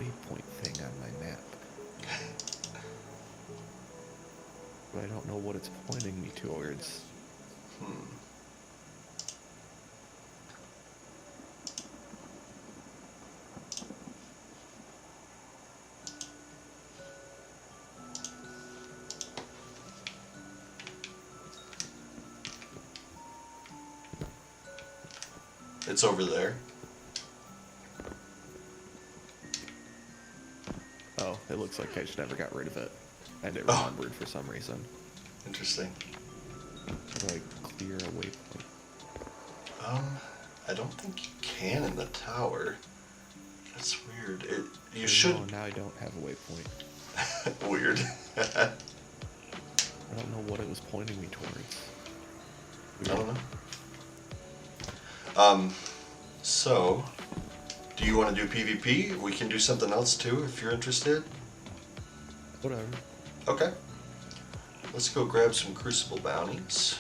waypoint thing on my map. But I don't know what it's pointing me towards. It's over there. Oh, it looks like I just never got rid of it. And it remembered for some reason. Interesting. How do I clear a waypoint? I don't think you can in the tower. That's weird. You Oh, should. No, now I don't have a waypoint. Weird. I don't know what it was pointing me towards. I don't know. So, do you want to do PvP? We can do something else too if you're interested. Whatever. Okay. Let's go grab some Crucible bounties.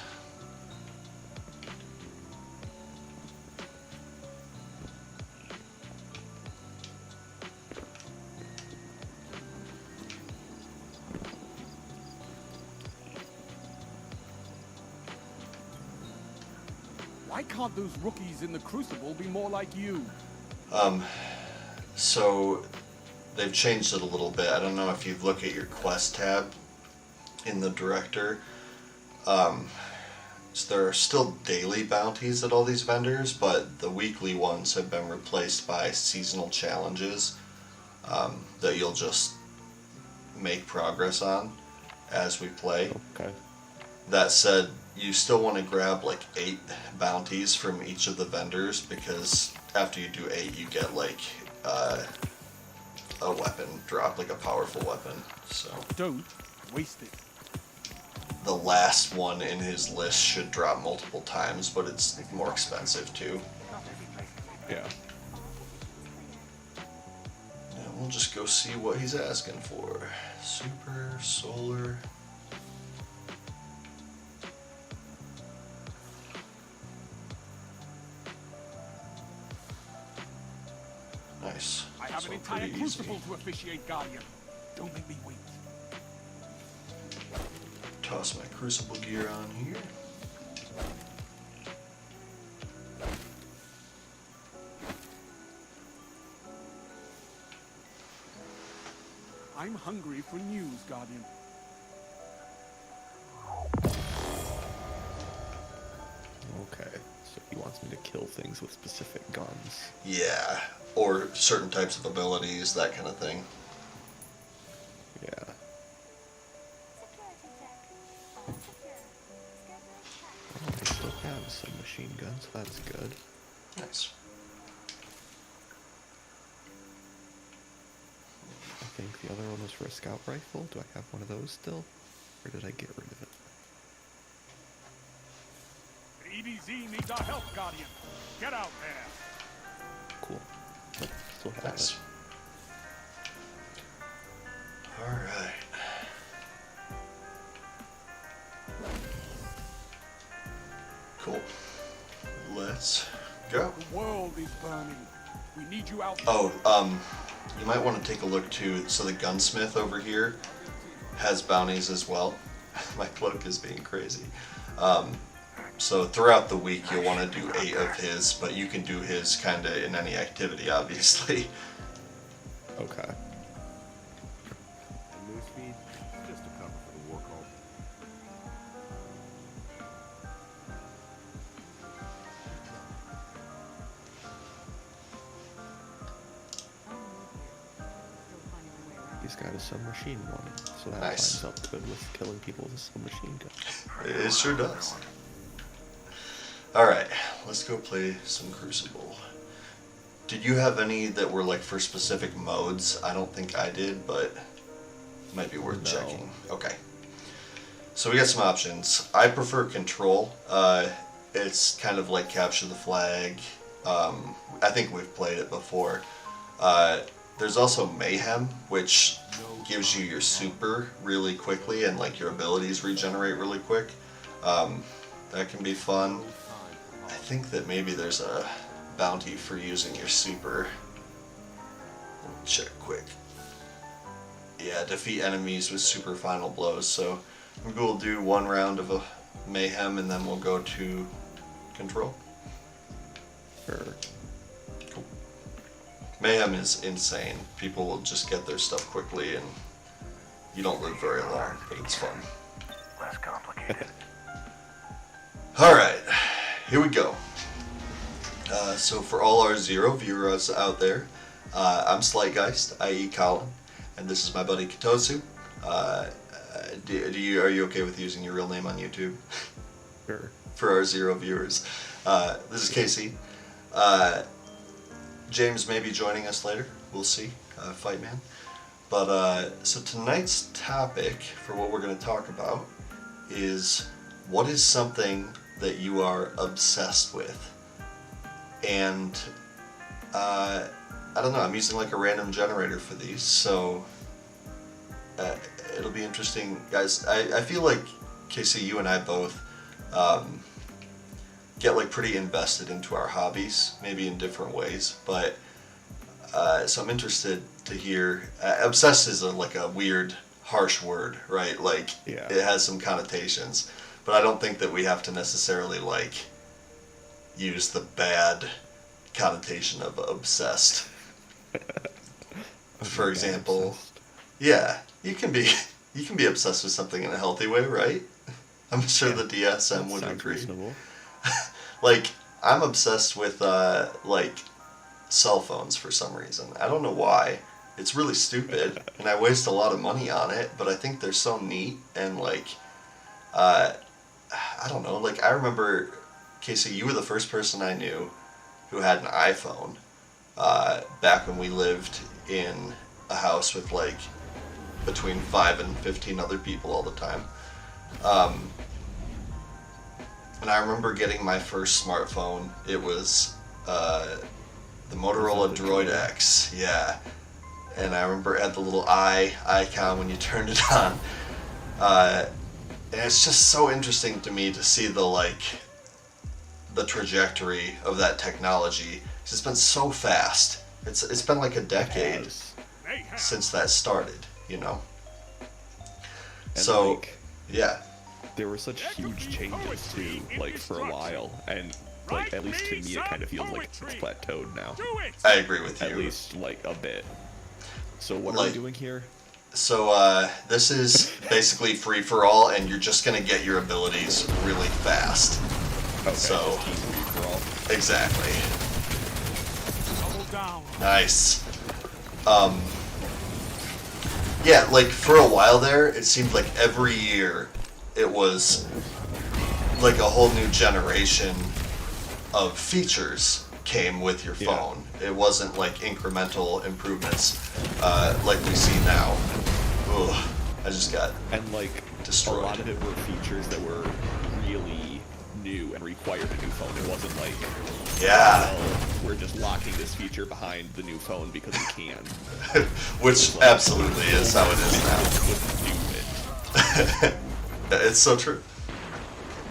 Why can't those rookies in the Crucible be more like you? So they've changed it a little bit. I don't know if you look at your quest tab in the director. So there are still daily bounties at all these vendors, but the weekly ones have been replaced by seasonal challenges that you'll just make progress on as we play. Okay. That said, you still want to grab like 8 bounties from each of the vendors, because after you do 8 you get like a weapon drop, like a powerful weapon. So Don't waste it. the last one in his list should drop multiple times, but it's more expensive too. Yeah. And we'll just go see what he's asking for. Super, solar. Nice. I have So an entire pretty Crucible easy. to officiate, Guardian. Don't make me wait. Toss my Crucible gear on here. I'm hungry for news, Guardian. Okay. So he wants me to kill things with specific guns. Yeah, or certain types of abilities, that kind of thing. Yeah. Oh, I still have some machine guns. That's good. Nice. I think the other one was for a scout rifle. Do I have one of those still? Or did I get rid of it? EDZ needs our help, Guardian. Get out there. Cool. Yep, still have Nice. it. Alright. Cool. Let's go. The world is burning. We need you out there. Oh, you might want to take a look too. So the gunsmith over here has bounties as well. My cloak is being crazy. So throughout the week you'll want to do 8 of his, but you can do his kind of in any activity, obviously. Okay. Move speed, just a cover for the war call. He's got a submachine one, so that Nice. lines up good with killing people with a submachine gun. It sure does. Alright, let's go play some Crucible. Did you have any that were like for specific modes? I don't think I did, but it might be worth No. checking. Okay. So we got some options. I prefer Control. It's kind of like Capture the Flag. I think we've played it before. There's also Mayhem, which gives you your super really quickly and like your abilities regenerate really quick. That can be fun. I think that maybe there's a bounty for using your super. check quick. Yeah, defeat enemies with super final blows. So maybe we'll do one round of a mayhem and then we'll go to control. Sure. Cool. Mayhem is insane. People will just get their stuff quickly and you don't live very long, but it's fun. Less complicated. Alright, here we go. So for all our Zero viewers out there, I'm Slightgeist, i.e. Colin, and this is my buddy Katozu. Are you okay with using your real name on YouTube? Sure. For our Zero viewers. This is Casey. James may be joining us later. We'll see. Fight man. But so tonight's topic for what we're going to talk about is what is something that you are obsessed with. And I don't know, I'm using like a random generator for these, so it'll be interesting. Guys, I feel like, Casey, you and I both get like pretty invested into our hobbies, maybe in different ways, but so I'm interested to hear. Obsessed is like a weird, harsh word, right? Like, yeah. It has some connotations, but I don't think that we have to necessarily like use the bad connotation of obsessed. For example, obsessed. Yeah, you can be obsessed with something in a healthy way, right? I'm sure Yeah, the DSM that would sounds agree. reasonable. Like, I'm obsessed with like cell phones for some reason. I don't know why. It's really stupid, and I waste a lot of money on it, but I think they're so neat, and like, I don't know, like, I remember, Casey, you were the first person I knew who had an iPhone, back when we lived in a house with like between 5 and 15 other people all the time. And I remember getting my first smartphone. It was the Motorola Droid X, yeah. And I remember it had the little eye icon when you turned it on. And it's just so interesting to me to see the trajectory of that technology. It's been so fast. It's been like a decade since that started, you know. And so, like, yeah. there were such huge changes too, like for a while, and like at least to me it kind of feels like it's plateaued now. I agree with you. At least like a bit. So what are Like, we doing here? So this is basically free for all, and you're just gonna get your abilities really fast. Okay, so just keep free for all. exactly. Double down. Nice. Yeah, like for a while there, it seemed like every year it was like a whole new generation of features came with your Yeah. phone. It wasn't like incremental improvements like we see now. Ugh, I just got And like destroyed. a lot of it were features that were really new and required a new phone. It wasn't like, yeah, well, we're just locking this feature behind the new phone because we can. which absolutely is how it is now. Couldn't do it. It's so true.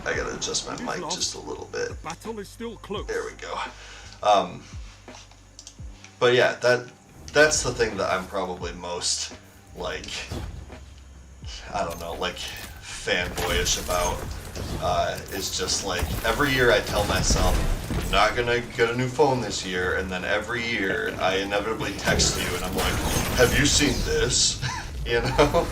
I gotta adjust my mic just a little bit. Battle is still close. There we go. But yeah, that's the thing that I'm probably most like, I don't know, like fanboyish about. Is just like every year I tell myself I'm not gonna get a new phone this year, and then every year I inevitably text you and I'm like, have you seen this? You know?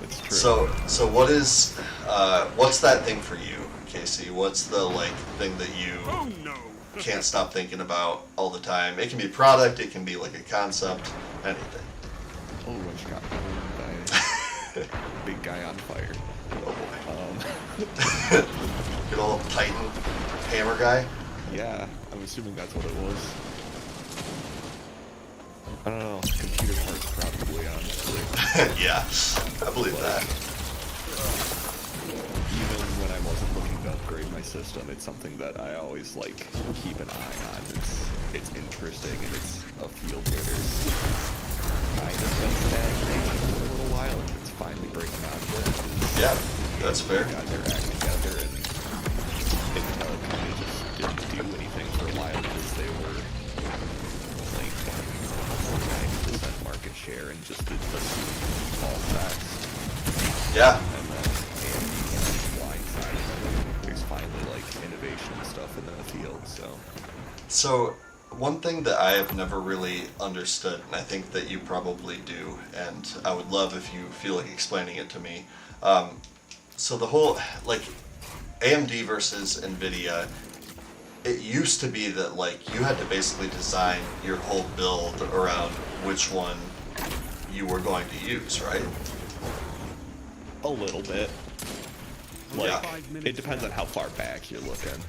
It's true. So what's that thing for you, Casey? What's the like thing that you Oh no. can't stop thinking about all the time? It can be a product, it can be like a concept, anything. Oh, I just got owned by a big guy on fire. Oh boy. Good old Titan hammer guy. Yeah, I'm assuming that's what it was. I don't know, computer parts probably, honestly. Yeah, I believe that. Even when I wasn't looking to upgrade my system, it's something that I always like keep an eye on. It's interesting and it's a feel good. Kind of been stagnating for a little while, and it's finally breaking out of it. Yeah, that's fair. Got their act together, and Intel kind of just didn't do anything for a while because they were like there and just assumed all facts. Yeah. And then AMD blindsided. There's finally like innovation and stuff in the field. So one thing that I have never really understood, and I think that you probably do, and I would love if you feel like explaining it to me. So the whole, like, AMD versus NVIDIA, it used to be that, like, you had to basically design your whole build around which one you were going to use, right? A little bit. Like, Yeah. it depends on how far back you're looking.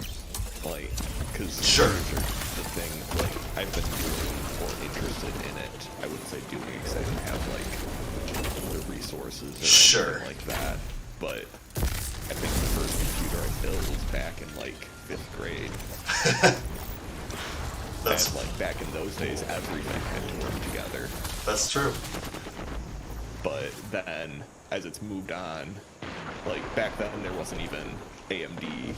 Like, because Sure. the thing, like, I've been doing or interested in it, I wouldn't say doing because I didn't have, like, the resources or Sure. anything like that. But I think the first computer I built was back in, like, 5th grade. That's And, like, back in those days, everything had to work together. that's true. But then, as it's moved on, like, back then there wasn't even AMD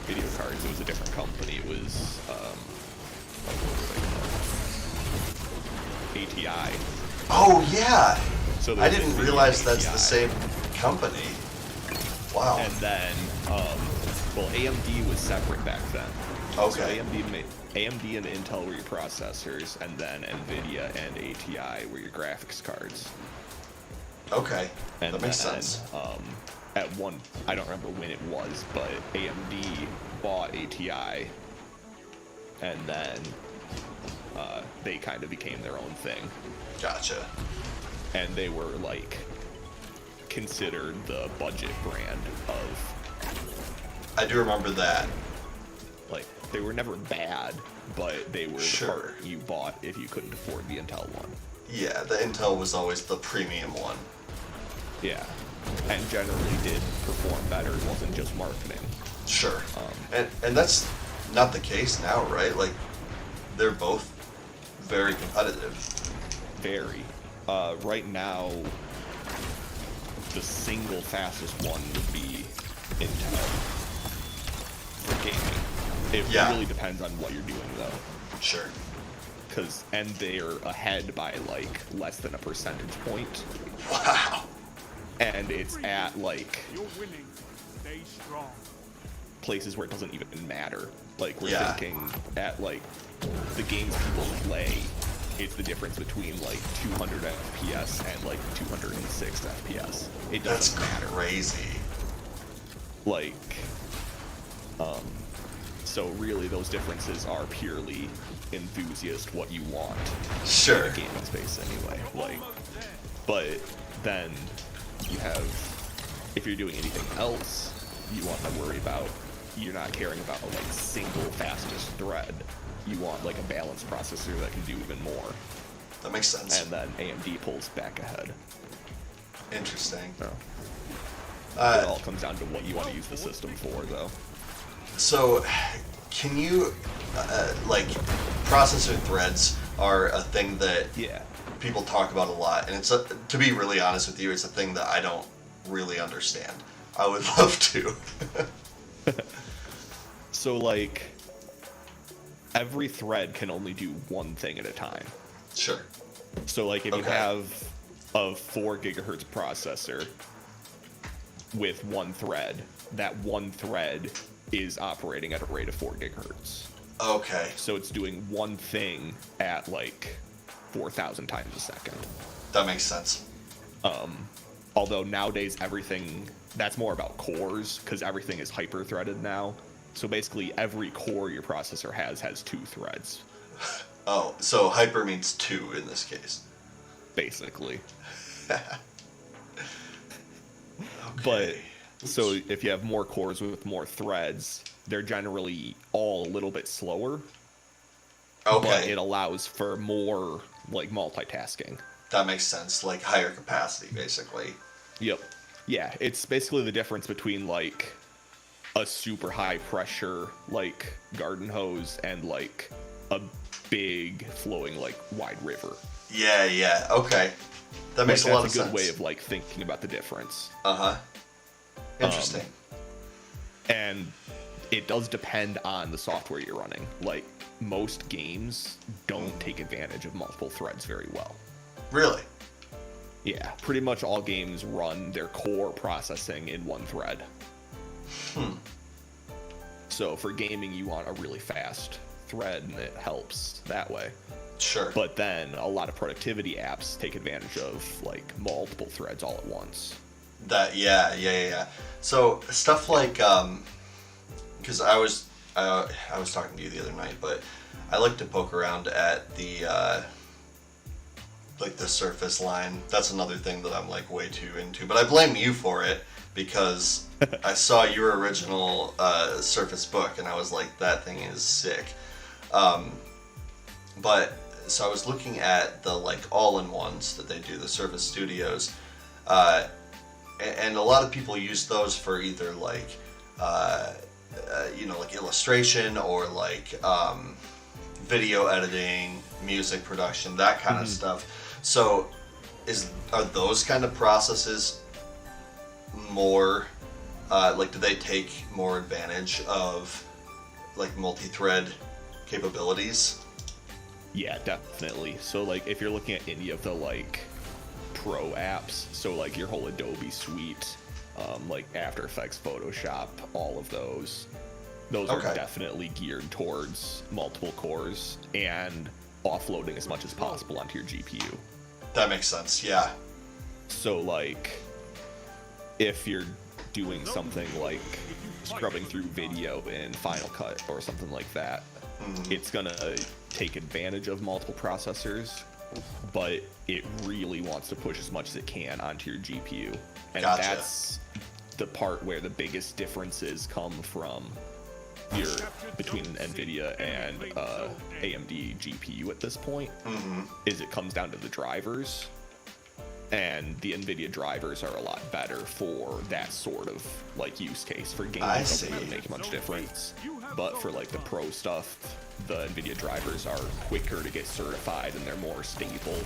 video cards. It was a different company. It was, what were they called? ATI. Oh yeah. So I there's didn't NVIDIA realize and that's ATI. the same company. Wow. And then, well, AMD was separate back then. Okay. So AMD and Intel were your processors, and then NVIDIA and ATI were your graphics cards. Okay. And That makes then, sense. At one, I don't remember when it was, but AMD bought ATI, and then they kind of became their own thing. Gotcha. And they were like considered the budget brand of, I do remember that. like, they were never bad, but they were Sure. the part you bought if you couldn't afford the Intel one. Yeah, the Intel was always the premium one. Yeah. And generally did perform better. It wasn't just marketing. Sure. And that's not the case now, right? Like, they're both very competitive. Very. Right now, the single fastest one would be Intel for gaming. It Yeah. really depends on what you're doing, though. Sure. And they're ahead by, like, less than a percentage point. Wow. And it's at, like, You're winning. Stay strong. places where it doesn't even matter. Like, we're Yeah. thinking at, like, the games people play, it's the difference between, like, 200 FPS and, like, 206 FPS. It That's doesn't matter. crazy. Like, so really those differences are purely enthusiast what you want Sure. in a gaming space anyway. Like, but then you have, if you're doing anything else, you want to worry about, you're not caring about like single fastest thread. You want like a balanced processor that can do even more. That makes sense. And then AMD pulls back ahead. Interesting. So it Uh, all comes down to what you want to use the system for, though. so, can you, like, processor threads are a thing that Yeah. people talk about a lot, and to be really honest with you, it's a thing that I don't really understand. I would love to. So, like, every thread can only do one thing at a time. Sure. So, like, if you Okay. have a 4 gigahertz processor with one thread, that one thread is operating at a rate of 4 gigahertz. Okay. So it's doing one thing at, like, 4,000 times a second. That makes sense. Although nowadays everything, that's more about cores, because everything is hyper-threaded now. So basically every core your processor has 2 threads, Oh, so hyper means 2 in this case. basically. Okay. But, so if you have more cores with more threads, they're generally all a little bit slower, but Okay. it allows for more, like, multitasking. That makes sense. Like higher capacity, basically. Yep. Yeah, it's basically the difference between, like, a super high pressure, like, garden hose and, like, a big flowing, like, wide river. Yeah, yeah. Okay. That makes Like, a lot of that's a good sense. way of, like, thinking about the difference. Uh-huh. Interesting. And it does depend on the software you're running. Like, most games don't take advantage of multiple threads very well. Really? Yeah, pretty much all games run their core processing in one thread. So for gaming, you want a really fast thread, and it helps that way. Sure. But then a lot of productivity apps take advantage of like multiple threads all at once. Yeah. So stuff like, because I was talking to you the other night, but I like to poke around at the like the Surface line. That's another thing that I'm like way too into. But I blame you for it because I saw your original Surface book and I was like, that thing is sick. But so I was looking at the like all-in-ones that they do, the Surface Studios, and a lot of people use those for either like like illustration or like video editing, music production, that kind of stuff. So are those kind of processes more like, do they take more advantage of like multi-thread capabilities? Yeah, definitely. So like if you're looking at any of the like pro apps, so like your whole Adobe suite, like After Effects, Photoshop, all of those are definitely geared towards multiple cores and offloading as much as possible onto your GPU. That makes sense, yeah. So like if you're doing something like scrubbing through video in Final Cut or something like that, it's gonna take advantage of multiple processors, but it really wants to push as much as it can onto your GPU. And that's the part where the biggest differences come from between NVIDIA and AMD GPU at this point, is it comes down to the drivers. And the NVIDIA drivers are a lot better for that sort of like use case. For gaming, it doesn't really make much difference. But for like the pro stuff, the NVIDIA drivers are quicker to get certified and they're more stable.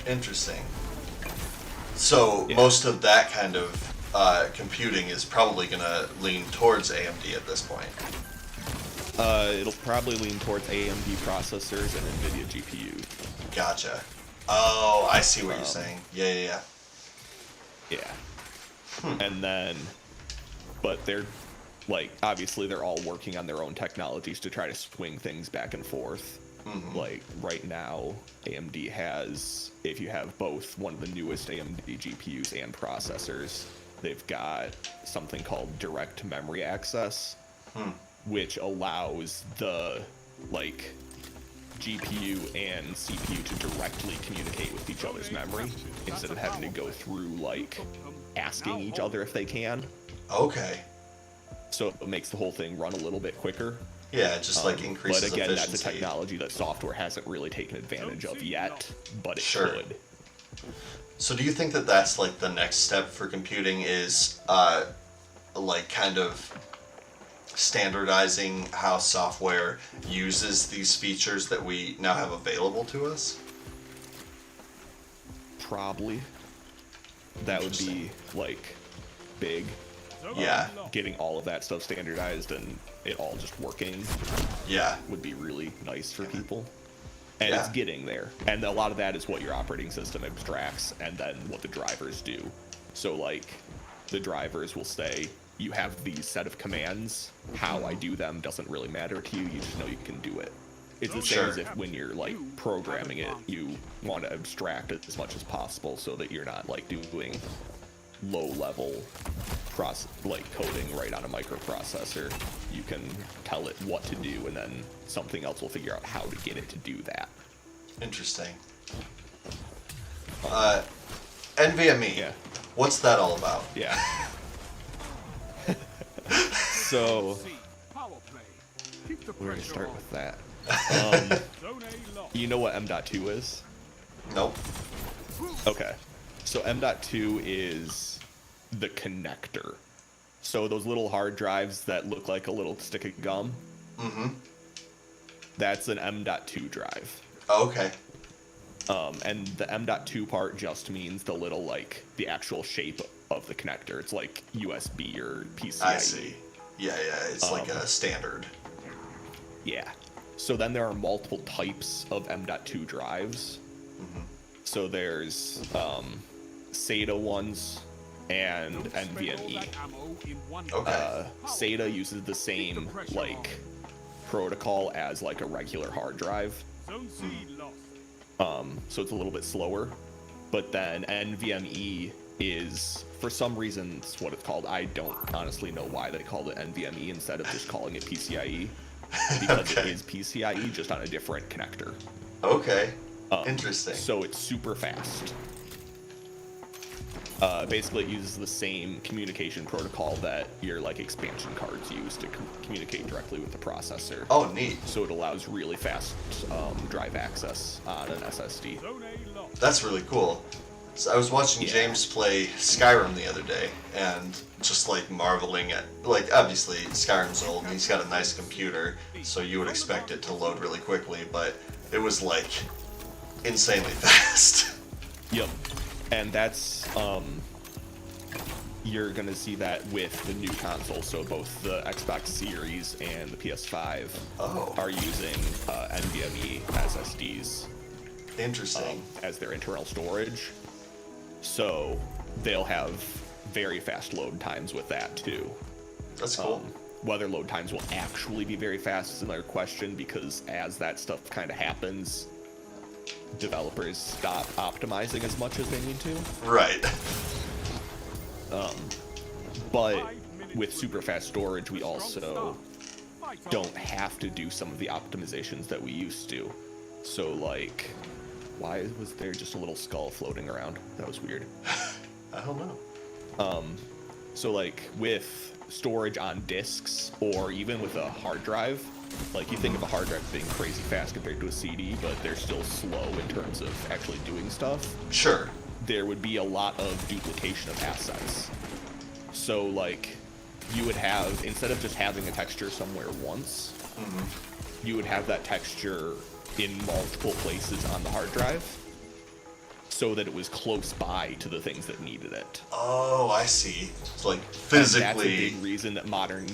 Interesting. So most of that kind of computing is probably going to lean towards AMD at this point. It'll probably lean towards AMD processors and NVIDIA GPUs. Gotcha. Oh, I see what you're saying. Yeah. And then, but they're like, obviously they're all working on their own technologies to try to swing things back and forth. Like right now, AMD has, if you have both one of the newest AMD GPUs and processors, they've got something called direct memory access, which allows the like GPU and CPU to directly communicate with each other's memory instead of having to go through like asking each other if they can. Okay. So it makes the whole thing run a little bit quicker. Yeah, it just like increases efficiency. But again, efficiency. that's a technology that software hasn't really taken advantage of yet, but it Sure. could. So do you think that that's like the next step for computing is like kind of standardizing how software uses these features that we now have available to us? Probably. That would be like big. Yeah. Getting all of that stuff standardized and it all just working Yeah. would be really nice for people. And Yeah. it's getting there. And a lot of that is what your operating system abstracts and then what the drivers do. So like the drivers will say, you have these set of commands. How I do them doesn't really matter to you. You just know you can do it. It's the same Sure. as if when you're like programming it, you want to abstract it as much as possible so that you're not like doing low-level like coding right on a microprocessor. You can tell it what to do, and then something else will figure out how to get it to do that. Interesting. NVMe. Yeah. What's that all about? Yeah. So Power play. Keep the we're gonna pressure start on. with that. Zone A locked. You know what M.2 is? Nope. Okay. So M.2 is the connector. So those little hard drives that look like a little stick of gum, that's an M.2 drive. Okay. And the M.2 part just means the little, like, the actual shape of the connector. It's like USB or PCIe. I see. Yeah. It's like a standard. Yeah. So then there are multiple types of M.2 drives. So there's SATA ones and NVMe. Okay. SATA uses the same like protocol as like a regular hard drive. Zone C lost. So it's a little bit slower. But then NVMe is, for some reason, it's what it's called. I don't honestly know why they called it NVMe instead of just calling it PCIe. Because it is PCIe, just on a different connector. Okay. Interesting. So it's super fast. Basically, it uses the same communication protocol that your like expansion cards use to communicate directly with the processor. Oh, neat. So it allows really fast drive access on an SSD. Zone A lost. That's really cool. So I was watching James play Skyrim the other day, and just like marveling at, like, obviously Skyrim's old and he's got a nice computer, so you would expect it to load really quickly, but it was like insanely fast. Yep. And that's you're gonna see that with the new console. So both the Xbox Series and the PS5 are using NVMe SSDs Interesting. as their internal storage. So they'll have very fast load times with that too. That's cool. Whether load times will actually be very fast is another question, because as that stuff kind of happens, developers stop optimizing as much as they need to. Right. But with super fast storage, we also don't have to do some of the optimizations that we used to. So like, why was there just a little skull floating around? That was weird. I don't know. So like with storage on disks, or even with a hard drive, like you think of a hard drive being crazy fast compared to a CD, but they're still slow in terms of actually doing stuff. Sure. There would be a lot of duplication of assets. So like you would have, instead of just having a texture somewhere once, you would have that texture in multiple places on the hard drive, so that it was close by to the things that needed it. Oh, I see. It's like And physically. that's a big reason that modern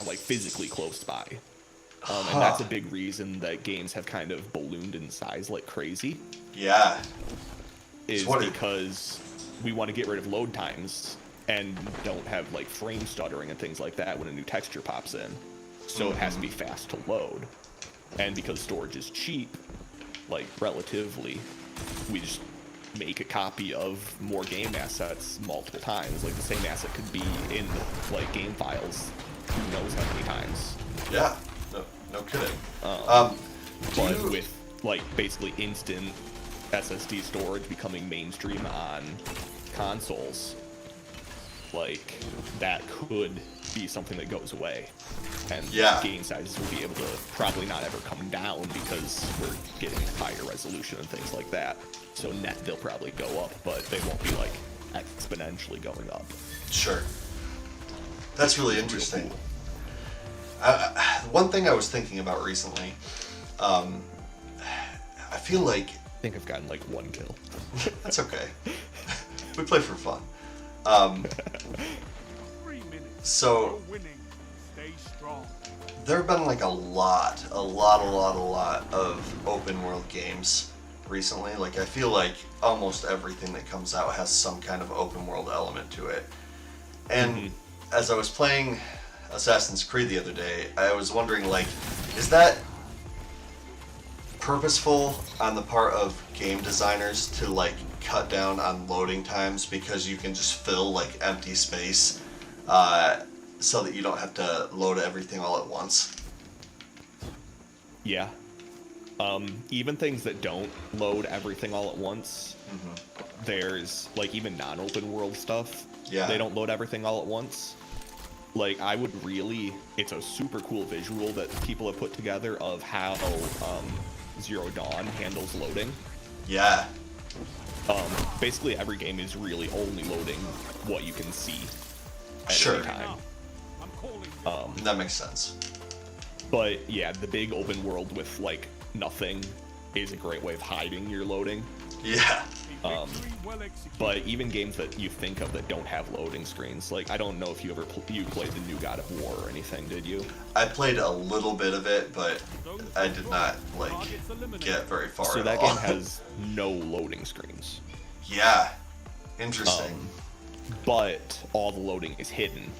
like physically close by. And that's a big reason that games have kind of ballooned in size like crazy. Yeah. Is So because we want to get rid of load times and don't have like frame stuttering and things like that when a new texture pops in. So it has to be fast to load. And because storage is cheap, like relatively, we just make a copy of more game assets multiple times. Like the same asset could be in like game files who knows how many times. Yeah. No kidding. But with like basically instant SSD storage becoming mainstream on consoles, like that could be something that goes away, and game sizes will be able to probably not ever come down because we're getting higher resolution and things like that. So net they'll probably go up, but they won't be like exponentially going up. Sure. That's really interesting. One thing I was thinking about recently, I feel like... I think I've gotten like 1 kill. That's okay. We play for fun. 3 minutes. So, You're winning. Stay strong. there have been like a lot of open world games recently. Like, I feel like almost everything that comes out has some kind of open world element to it. And as I was playing Assassin's Creed the other day, I was wondering, like, is that purposeful on the part of game designers to like cut down on loading times because you can just fill like empty space so that you don't have to load everything all at once? Yeah. Even things that don't load everything all at once, there's like even non-open world stuff. Yeah. They don't load everything all at once. Like I would really, it's a super cool visual that people have put together of how Zero Dawn handles loading. Yeah. Basically every game is really only loading what you can see at Sure. any time. I'm calling. That makes sense. But yeah, the big open world with like nothing is a great way of hiding your loading. Yeah. A victory well executed. But even games that you think of that don't have loading screens, like I don't know if you ever you played the new God of War or anything, did you? I played a little bit of it, but I did not like get very far So at that all. game has no loading screens. Yeah. Interesting. But all the loading is hidden.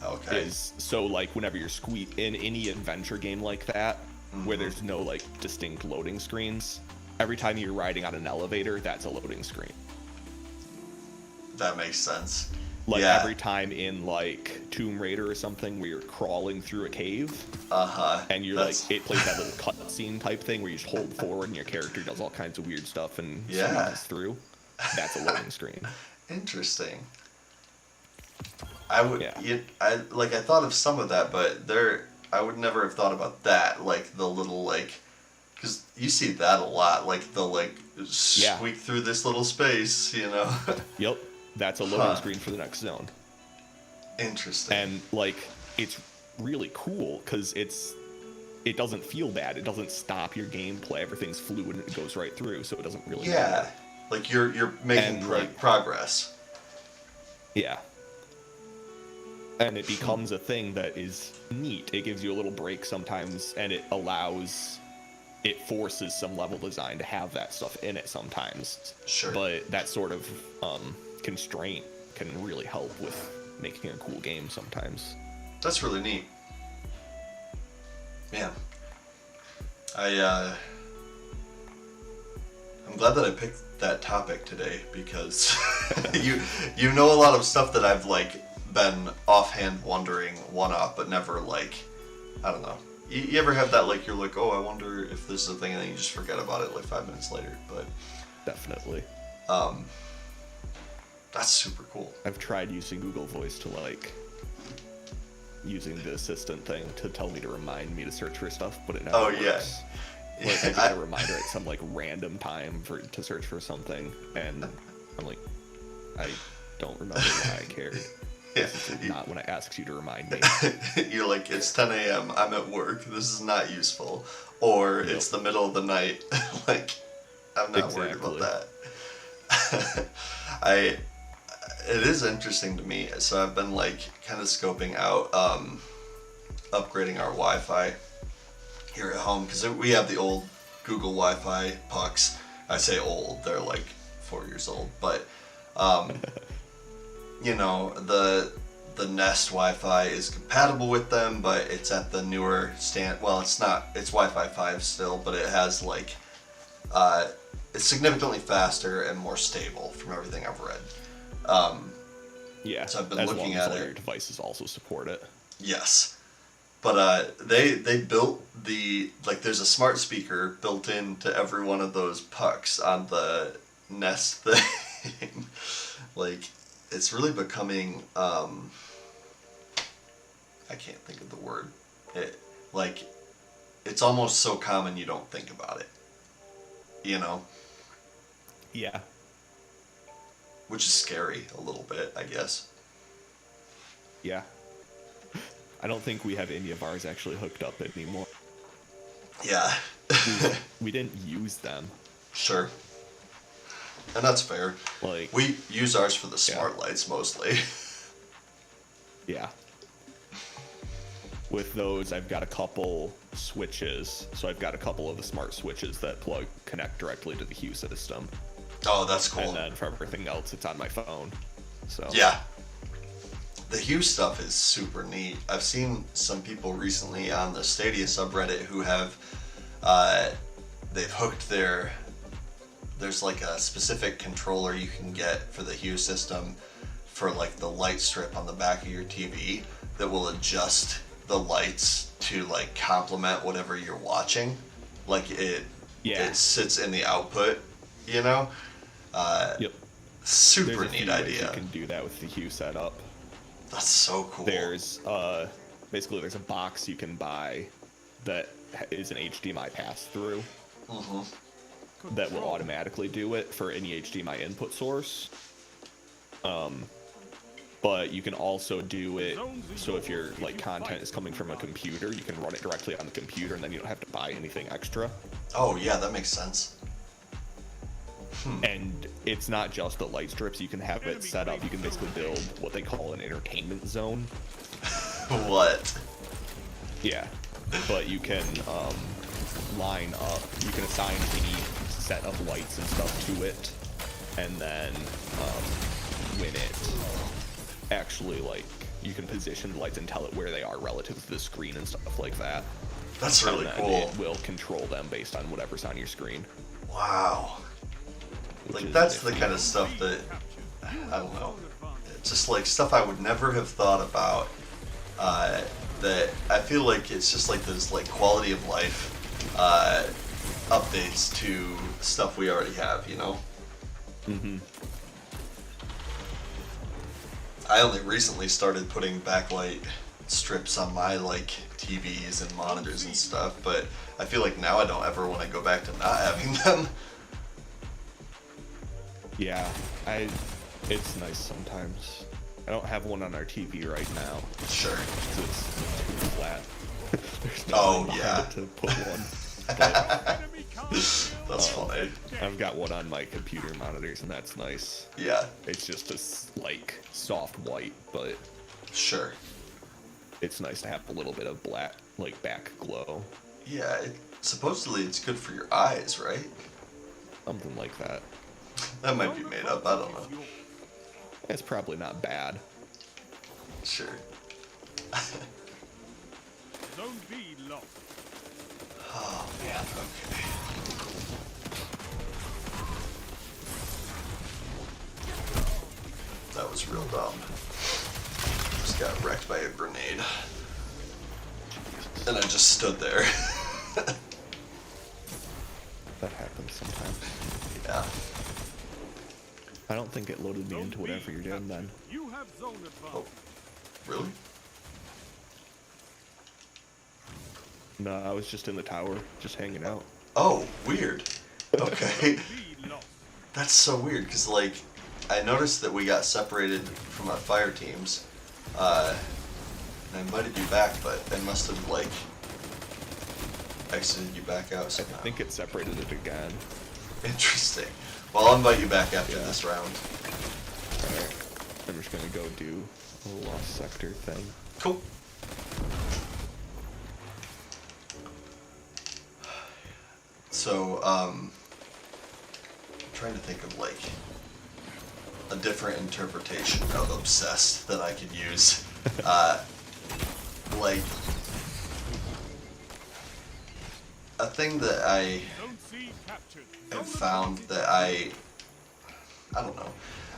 Okay. So like whenever you're in any adventure game like that, where there's no like distinct loading screens, every time you're riding on an elevator, that's a loading screen. That makes sense. Like yeah. every time in like Tomb Raider or something where you're crawling through a cave, and you're like it plays that little cutscene type thing where you just hold forward and your character does all kinds of weird stuff and squeezes through. That's a loading screen. Interesting. I would, Yeah. I thought of some of that, but I would never have thought about that. Like the little because you see that a lot. Like the squeak through this little space, you know. Yep, that's a loading screen for the next zone. Interesting. And like it's really cool because it doesn't feel bad. It doesn't stop your gameplay. Everything's fluid and it goes right through, so it doesn't really matter. Like you're making progress. Yeah. And it becomes a thing that is neat. It gives you a little break sometimes, and it forces some level design to have that stuff in it sometimes. Sure. But that sort of constraint can really help with making a cool game sometimes. That's really neat. Man. I'm glad that I picked that topic today because you know a lot of stuff that I've been offhand wondering one-off, but never I don't know. You ever have that you're like, oh, I wonder if this is a thing, and then you just forget about it 5 minutes later. But Definitely. That's super cool. I've tried using Google Voice to using the assistant thing to tell me to remind me to search for stuff, but it never works. Yes. Like I get a reminder at some random time to search for something, and I'm like, I don't remember why I cared. Yeah. This is not when it asks you to remind me. You're like, it's 10 a.m. I'm at work. This is not useful. Or it's the middle of the night. I'm not worried about that. It is interesting to me. So I've been kind of scoping out upgrading our Wi-Fi here at home because we have the old Google Wi-Fi pucks. I say old, they're 4 years old, but you know, the Nest Wi-Fi is compatible with them, but it's at the newer well, it's not, it's Wi-Fi 5 still, but it has it's significantly faster and more stable from everything I've read. Yeah, so I've been as looking long as at all it. your devices also support it. Yes. But they built there's a smart speaker built into every one of those pucks on the Nest thing. It's really becoming I can't think of the word. It's almost so common you don't think about it. You know? Yeah. Which is scary a little bit, I guess. Yeah. I don't think we have any of ours actually hooked up anymore. Yeah. We didn't use them. Sure. And that's fair. We use ours for the smart lights mostly. Yeah. With those, I've got a couple switches. So I've got a couple of the smart switches that connect directly to the Hue system. Oh, that's cool. And then for everything else, it's on my phone. So yeah. The Hue stuff is super neat. I've seen some people recently on the Stadia subreddit who have, they've hooked there's a specific controller you can get for the Hue system for the light strip on the back of your TV that will adjust the lights to complement whatever you're watching. It sits in the output, you know? Yep. Super There's a neat few ways idea. You can do that with the Hue setup. That's so cool. There's basically there's a box you can buy that is an HDMI pass-through that will automatically do it for any HDMI input source. But you can also do it so if your content is coming from a computer, you can run it directly on the computer, and then you don't have to buy anything extra. Oh yeah, that makes sense. And it's not just the light strips. You can have it set up. You can basically build what they call an entertainment zone. What? Yeah, but you can line up. You can assign any set of lights and stuff to it, and then when it actually, like, you can position the lights and tell it where they are relative to the screen and stuff like that. That's really and then cool. It will control them based on whatever's on your screen. Wow. which Like, is that's the nifty. kind of stuff that, I don't know, it's just like stuff I would never have thought about, that I feel like it's just like this like quality of life updates to stuff we already have, you know? Mm-hmm. I only recently started putting backlight strips on my like TVs and monitors and stuff, but I feel like now I don't ever want to go back to not having them. Yeah, it's nice sometimes. I don't have one on our TV right now. Sure. 'Cause it's too flat. There's no Oh, room behind yeah. it to put one. But That's funny. I've got one on my computer monitors, and that's nice. Yeah, It's just like soft white, but sure. it's nice to have a little bit of black, like back glow, Yeah, supposedly it's good for your eyes, right? something like that. That might be made up, I don't know. It's probably not bad. Sure. Zone B lost. Oh man, okay. That was real dumb. Just got wrecked by a grenade. And I just stood there. That happens sometimes. Yeah. I don't think it loaded me into whatever you're doing then. You have zone advantage. Oh, really? No, I was just in the tower, just hanging out. Oh, weird. Okay. B lost. That's so weird, because, like, I noticed that we got separated from our fire teams, and I invited you back, but I must have, like, exited you back out I somehow. think it separated it again. Interesting. Well, I'll invite you back after Yeah. this round. Alright, I'm just gonna go do a lost sector thing. Cool. So, I'm trying to think of, like, a different interpretation of obsessed that I could use. Like, a thing that I Zone C captured. have Zone found that I don't know,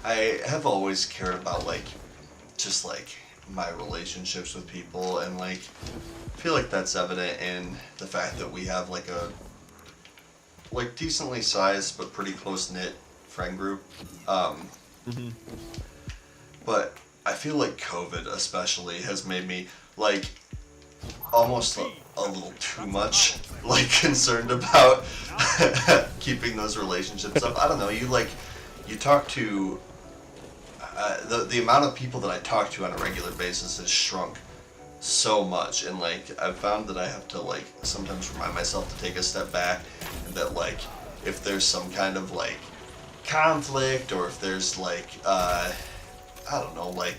I have always cared about, like, just, like, my relationships with people, and, like, I feel like that's evident in the fact that we have, like, a, like, decently sized but pretty close-knit friend group. But I feel like COVID especially has made me, like, almost a little too much, like, concerned about keeping those relationships up. I don't know, you talk to, the amount of people that I talk to on a regular basis has shrunk so much, and, like, I've found that I have to, like, sometimes remind myself to take a step back, and that, like, if there's some kind of, like, conflict, or if there's, like, I don't know, like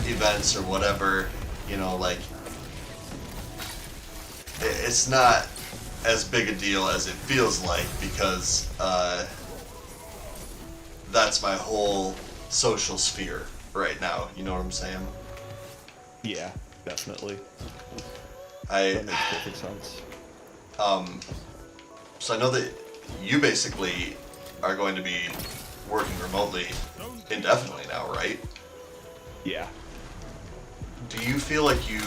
events or whatever, you know, like, it's not as big a deal as it feels like, because that's my whole social sphere right now, you know what I'm saying? Yeah, definitely. I That makes perfect sense. So I know that you basically are going to be working remotely indefinitely now, right? Yeah. Do you feel like you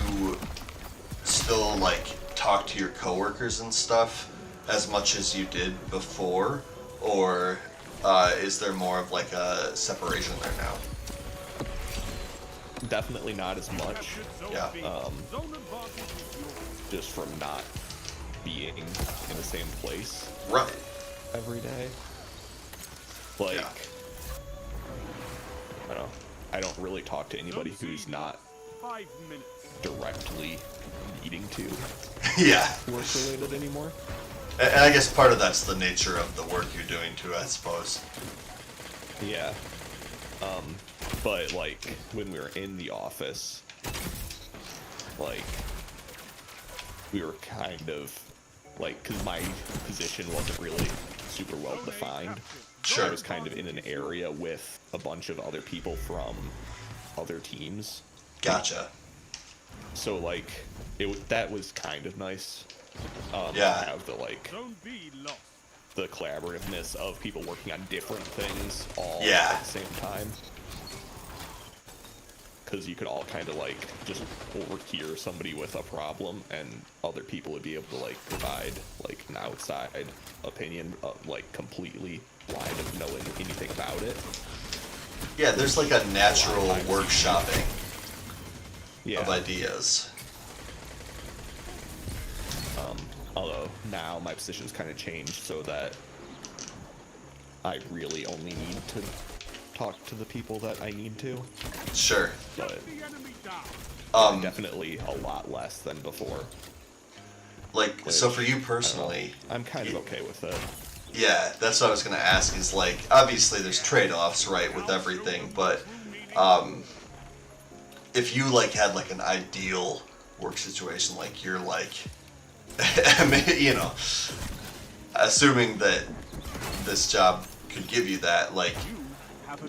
still, like, talk to your coworkers and stuff as much as you did before, or is there more of, like, a separation there now? Definitely not as much, captured zone Yeah. B. Zone advantage is yours. just from not being in the same place Right. every day. Like, Yeah. I don't know. I don't really talk to anybody Zone C who's not 5 minutes. directly needing to Yeah. work related anymore. And I guess part of that's the nature of the work you're doing too, I suppose. Yeah. But like when we were in the office, like we were kind of like, because my position wasn't really super well defined. Sure. I was kind of in an area with a bunch of other people from other teams. Gotcha. So like that was kind of nice. Yeah. To have the like Zone B lost. the collaborativeness of people working on different things all Yeah. at the same time. Because you could all kind of like just overhear somebody with a problem, and other people would be able to like provide like an outside opinion, like completely blind of knowing anything about it. Yeah, there's like a natural workshopping Yeah. of ideas. Although now my position's kind of changed so that I really only need to talk to the people that I need to. Sure. But The enemy down. definitely a lot less than before. Like, so for you personally, I'm kind of okay with it. yeah, that's what I was gonna ask. Is like, obviously there's trade-offs, right, with everything, but if you like had like an ideal work situation, like you're like, I mean, you know, assuming that this job could give you that, like,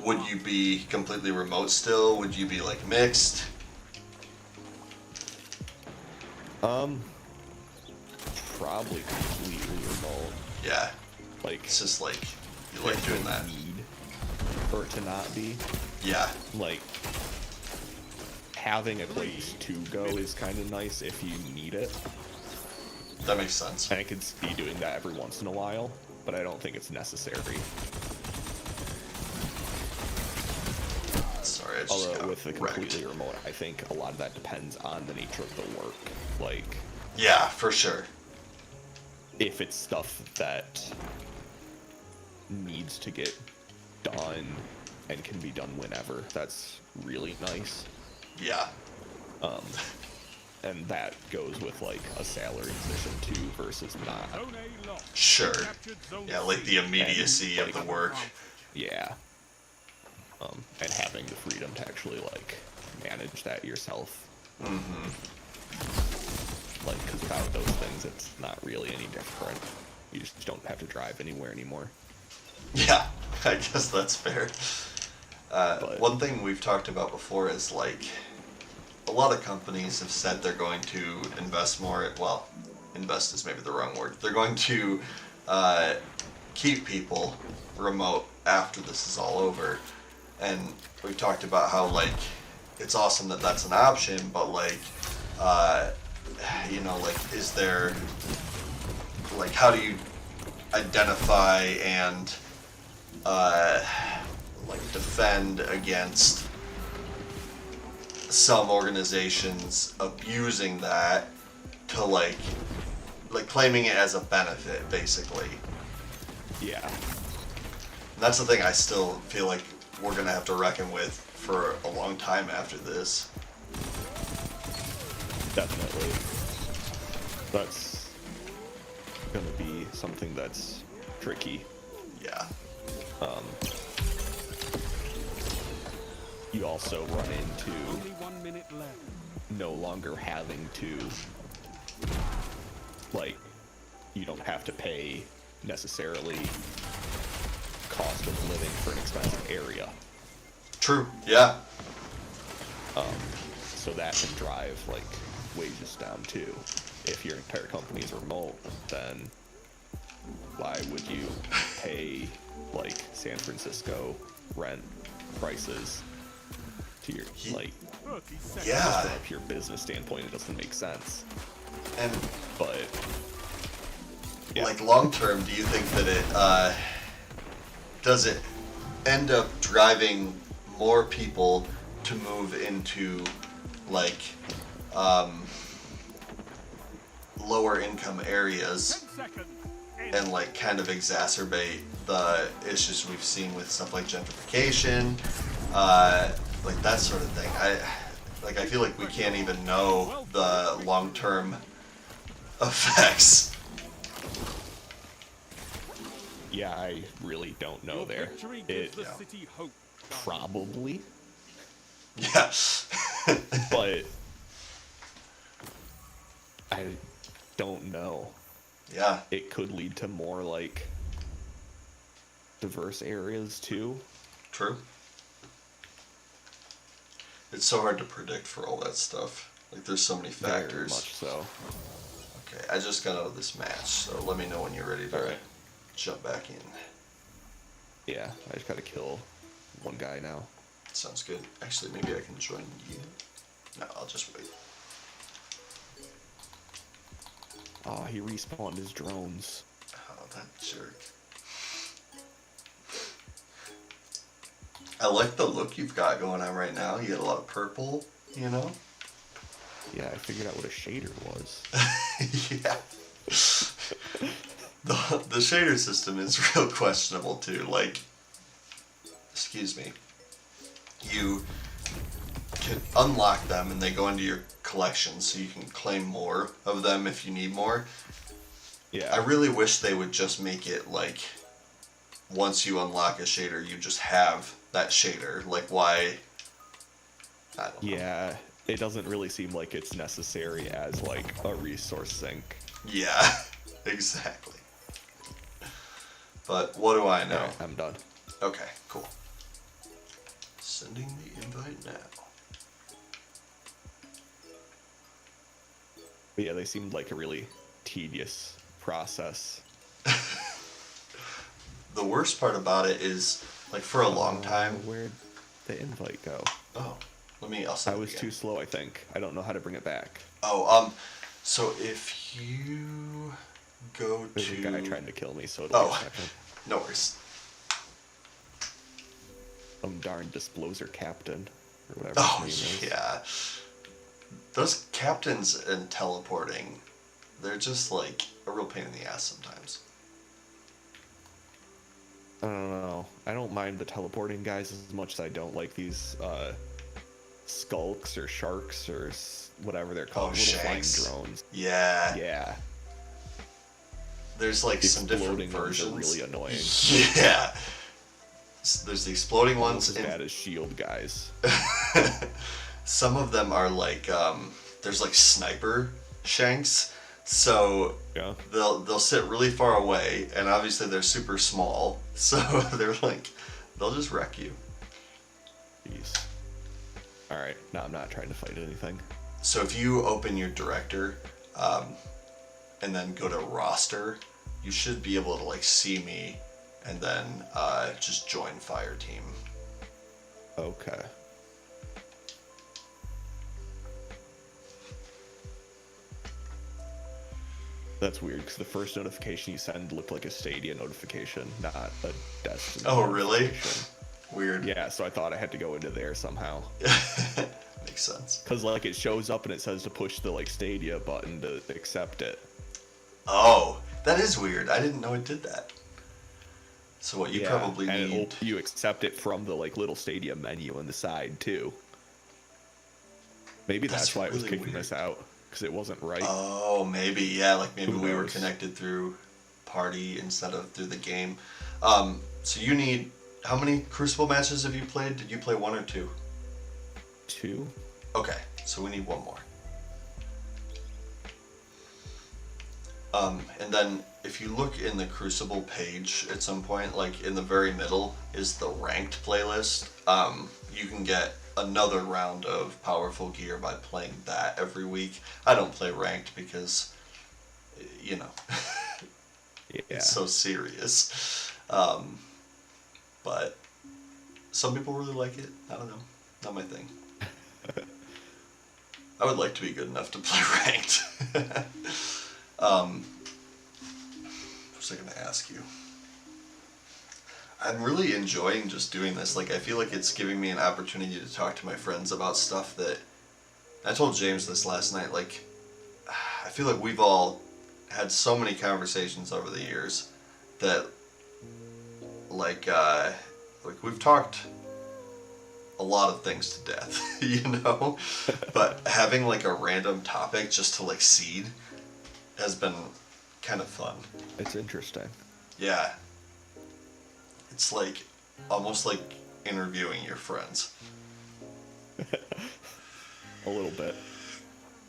would you be completely remote still? Would you be like mixed? Probably completely remote. Yeah, Like, it's just like you there's like doing no that. need for it to not be. Yeah, Like, having a place to go is kind of nice if you need it. that makes sense. And I could see doing that every once in a while, but I don't think it's necessary. Sorry, I just Although got with the wrecked. completely remote, I think a lot of that depends on the nature of the work. Like, Yeah, for sure. if it's stuff that needs to get done and can be done whenever, that's really nice. Yeah, And that goes with like a salary position too versus not. Zone A lost. sure. Captured zone Yeah, like the C. immediacy of the work. Yeah. And having the freedom to actually like manage that yourself. Mm-hmm. Like, because without those things, it's not really any different. You just don't have to drive anywhere anymore. Yeah, I guess that's fair. But- One thing we've talked about before is like a lot of companies have said they're going to invest more. Well, invest is maybe the wrong word. They're going to keep people remote after this is all over. And we've talked about how like it's awesome that that's an option, but like you know, like is there like how do you identify and like defend against some organizations abusing that to like claiming it as a benefit, basically. Yeah. And that's the thing I still feel like we're gonna have to reckon with for a long time after this. Definitely. That's gonna be something that's tricky. Yeah. You also run into Only 1 minute left. no longer having to, like, you don't have to pay necessarily cost of living for an expensive area. True. Yeah. So that can drive, like, wages down too. If your entire company is remote, then why would you pay, like, San Francisco rent prices to your, like, 30 seconds. Yeah. from a pure business standpoint, it doesn't make sense. And But yeah. like long term, do you think that it does it end up driving more people to move into like lower income areas 10 seconds. and like kind of exacerbate the issues we've seen with stuff like gentrification, like that sort of thing? I feel like we can't even know the long term effects. Yeah, I really don't know Your there. victory gives It the city hope. probably, Yeah. but I don't know. Yeah. It could lead to more like diverse areas too. True. It's so hard to predict for all that stuff. Like, there's so many Very factors. much so. Okay, I just got out of this match, so let me know when you're ready to Alright. jump back in. Yeah, I just gotta kill one guy now. Sounds good. Actually, maybe I can join you. No, I'll just wait. Oh, he respawned his drones. Oh, that jerk. I like the look you've got going on right now. You got a lot of purple, you know? Yeah, I figured out what a shader was. Yeah. The shader system is real questionable too. Like, excuse me. You can unlock them and they go into your collection so you can claim more of them if you need more. Yeah. I really wish they would just make it like once you unlock a shader, you just have that shader. Like, why? I don't know. Yeah, it doesn't really seem like it's necessary as like a resource sink. Yeah, exactly. But what do I know? Alright, I'm done. Okay, cool. Sending the invite now. But yeah, they seemed like a really tedious process. The worst part about it is, like, for a long time. Where'd the invite go? Oh, I'll I send it was again. too slow, I think. I don't know how to bring it back. Oh, so if you go There's to. a guy trying to kill me, so it'll be a second. No worries. Some darn Disploser captain, or whatever Oh, his name is. yeah. Those captains and teleporting, they're just like a real pain in the ass sometimes. I don't know. I don't mind the teleporting guys as much as I don't like these skulks or sharks or whatever they're called, little Shanks. flying drones. Yeah. Yeah, There's like the some different exploding ones are versions. really annoying. Yeah. There's the exploding Almost ones. as bad as shield guys. Some of them are like there's like sniper shanks, so Yeah. they'll sit really far away, and obviously they're super small, so they're like they'll just wreck you. Jeez. All right, no, I'm not trying to fight anything. So if you open your director and then go to roster, you should be able to like see me, and then just join fire team. Okay. That's weird because the first notification you send looked like a Stadia notification, not a Destiny. Oh, really? notification. Weird. Yeah, so I thought I had to go into there somehow. Makes sense. Because like it shows up and it says to push the like Stadia button to accept it. Oh, that is weird. I didn't know it did that. So what you Yeah, probably and need. you accept it from the like little Stadia menu on the side too. Maybe that's That's why it was really kicking weird. us out because it wasn't right. Oh, maybe, yeah, like maybe Who we were knows? connected through party instead of through the game. So you need, how many Crucible matches have you played? Did you play 1 or 2? 2. Okay, so we need 1 more. And then if you look in the Crucible page at some point, like in the very middle is the ranked playlist. You can get another round of powerful gear by playing that every week. I don't play ranked because, you know, Yeah. it's so serious. But some people really like it. I don't know. Not my thing. I would like to be good enough to play ranked. What was I going to ask you? I'm really enjoying just doing this. Like, I feel like it's giving me an opportunity to talk to my friends about stuff that... I told James this last night, like, I feel like we've all had so many conversations over the years that, like we've talked a lot of things to death, you know? But having, like, a random topic just to, like, seed has been kind of fun. It's interesting. Yeah. It's like almost like interviewing your friends. A little bit.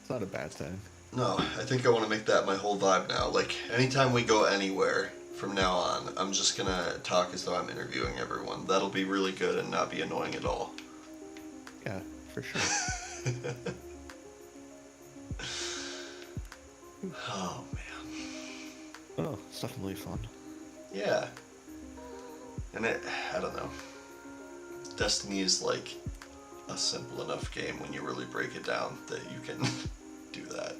It's not a bad thing. No, I think I want to make that my whole vibe now. Like, anytime we go anywhere from now on, I'm just gonna talk as though I'm interviewing everyone. That'll be really good and not be annoying at all. Yeah, for sure. Oh, man. Oh, it's definitely fun. Yeah. And I don't know. Destiny is like a simple enough game when you really break it down that you can do that.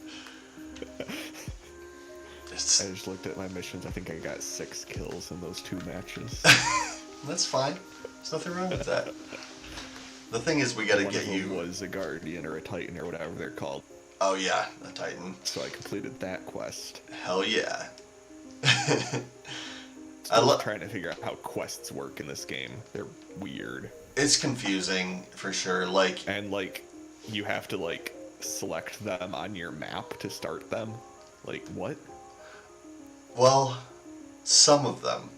I just looked at my missions. I think I got 6 kills in those 2 matches. That's fine. There's nothing wrong with that. The thing is, we gotta One get of them you. was a guardian or a titan or whatever they're called. Oh yeah, a Titan. So I completed that quest. Hell yeah. I'm trying to figure out how quests work in this game. They're weird. It's confusing for sure. Like, And like, you have to like select them on your map to start them. Like what? well, some of them,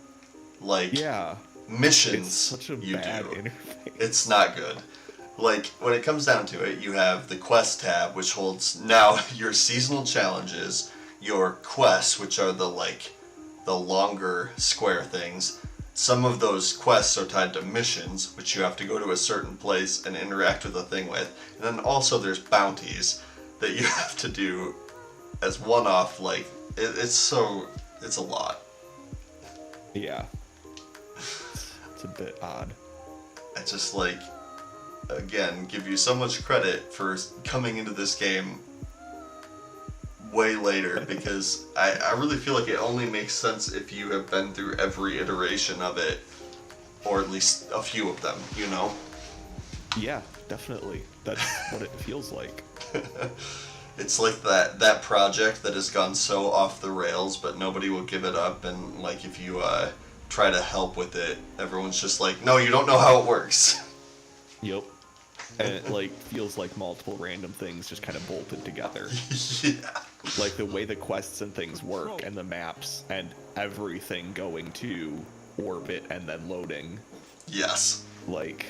like Yeah. missions, It's such a you bad do. interface. It's not good. Like, when it comes down to it, you have the quest tab, which holds now your seasonal challenges, your quests, which are the longer square things. Some of those quests are tied to missions, which you have to go to a certain place and interact with a thing with. And then also there's bounties that you have to do as one-off. Like, it's a lot. Yeah. It's a bit odd. I just like, again, give you so much credit for coming into this game way later, because I really feel like it only makes sense if you have been through every iteration of it, or at least a few of them, you know? Yeah, definitely. That's what it feels like. It's like that project that has gone so off the rails, but nobody will give it up, and like if you try to help with it, everyone's just like, no, you don't know how it works. Yep. And it like feels like multiple random things just kind of bolted together. Yeah. Like the way the quests and things work and the maps and everything going to orbit and then loading. Yes. Like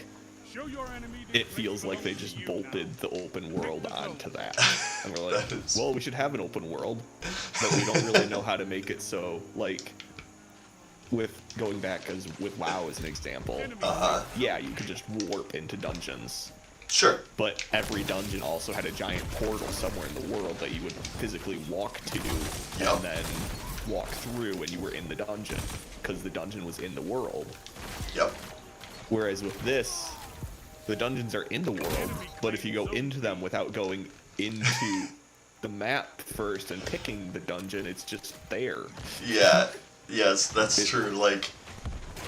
Show your enemy the it feels like they just you now. bolted the open world onto that. And we're like, That is- well, we should have an open world, but we don't really know how to make it so, like, with going back as with WoW as an example, yeah, you could just warp into dungeons. Sure. But every dungeon also had a giant portal somewhere in the world that you would physically walk to Yep. and then walk through when you were in the dungeon, because the dungeon was in the world. Yep. Whereas with this, the dungeons are in the world, but if you go into them without going into the map first and picking the dungeon, it's just there. Yeah, yes, that's true. Like,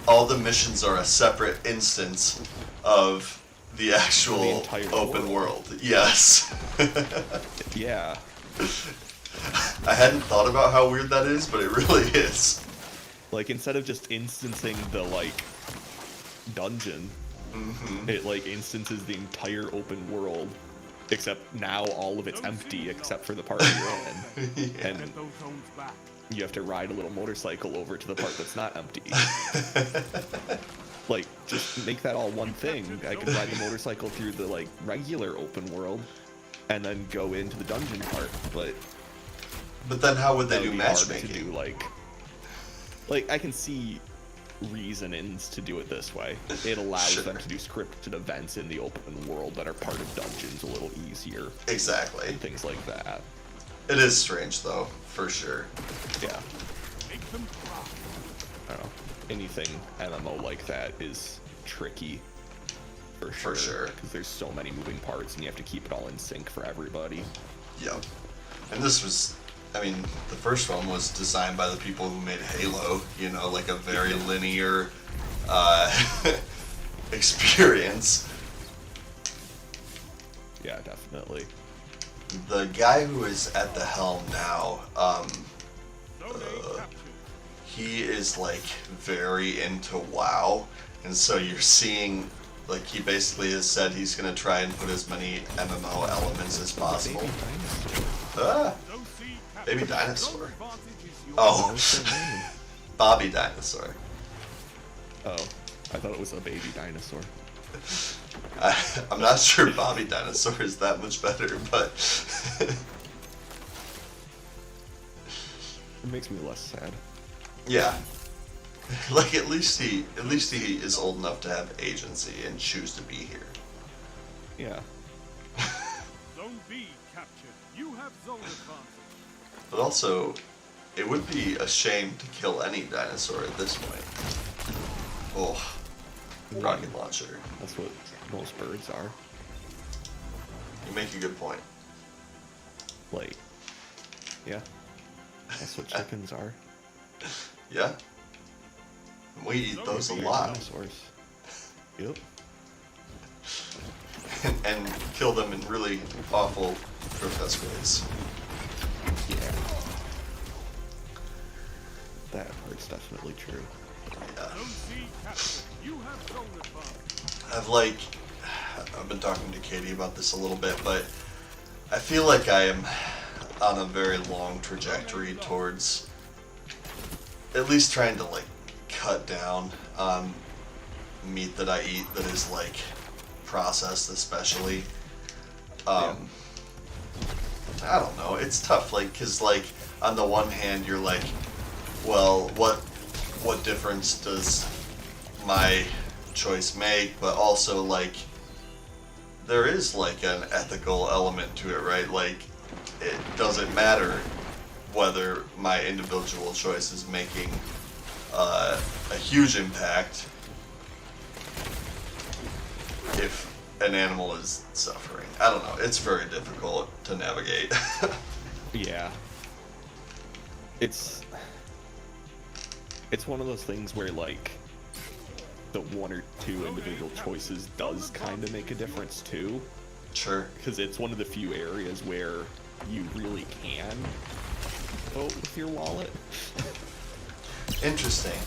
all the missions are a separate instance of the actual The entire open world. Yes. Yeah. I hadn't thought about how weird that is, but it really is. Like, instead of just instancing the, like, dungeon, it, like, instances the entire open world, except now all of it's empty except for the part you're in. And Get those zones back. you have to ride a little motorcycle over to the part that's not empty. Like, just make that all one thing. I could ride the motorcycle through the, like, regular open world and then go into the dungeon part, but But then how would they that do would be hard to matchmaking? do, like, I can see reasonings to do it this way. It allows Sure. them to do scripted events in the open world that are part of dungeons a little easier Exactly. and things like that. It is strange, though, for sure. Yeah, Make them cry. I don't know. Anything MMO like that is tricky. For sure. Because there's so many moving parts and you have to keep it all in sync for everybody. Yep. And this was, I mean, the first one was designed by the people who made Halo, you know, like a very linear experience. Yeah, definitely. The guy who is at the helm now, Zone A captured. he is like very into WoW, and so you're seeing, like, he basically has said he's gonna try and put as many MMO elements as possible. Ah, Zone C captured. baby dinosaur. Zone advantage is yours. Oh, What's their name? Bobby Dinosaur. Oh, I thought it was a baby dinosaur. I'm not sure Bobby Dinosaur is that much better, but It makes me less sad. yeah. Like at least he is old enough to have agency and choose to be here. Yeah. Zone B captured. You have zone advantage. But also, it would be a shame to kill any dinosaur at this point. Oh, rocket launcher. That's what most birds are. You make a good point. Like, yeah. That's what chickens are. Yeah. We eat those a They're lot. Dinosaurs. Yep. And kill them in really awful, grotesque ways. Yeah. That part's definitely true. Yeah. Zone C captured. You have zone advantage. I've been talking to Katie about this a little bit, but I feel like I am on a very long trajectory towards at least trying to like cut down on meat that I eat that is like processed, especially. I don't know, it's tough, like, cause like on the one hand you're like, well, what difference does my choice make? But also like there is like an ethical element to it, right? Like it doesn't matter whether my individual choice is making a huge impact if an animal is suffering. I don't know. It's very difficult to navigate. Yeah. It's one of those things where like the one or two individual choices does kind of make a difference too, Sure. because it's one of the few areas where you really can vote with your wallet. Interesting.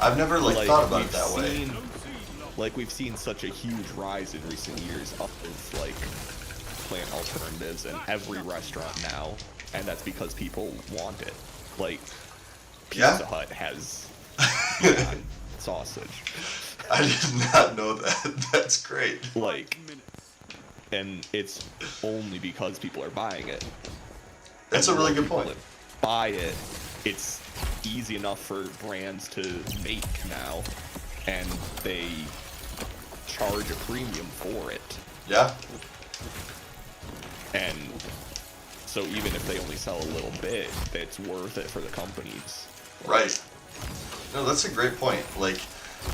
I've never like thought about it that way. seen, like we've seen such a huge rise in recent years up of like plant alternatives in every restaurant now, and that's because people want it. Like Pizza Yeah. Hut has beyond sausage. I did not know that. That's great. Like, and it's only because people are buying it. That's And a really the good more point. people that buy it, it's easy enough for brands to make now, and they charge a premium for it. Yeah. And so even if they only sell a little bit, it's worth it for the companies. Right. No, that's a great point. Like,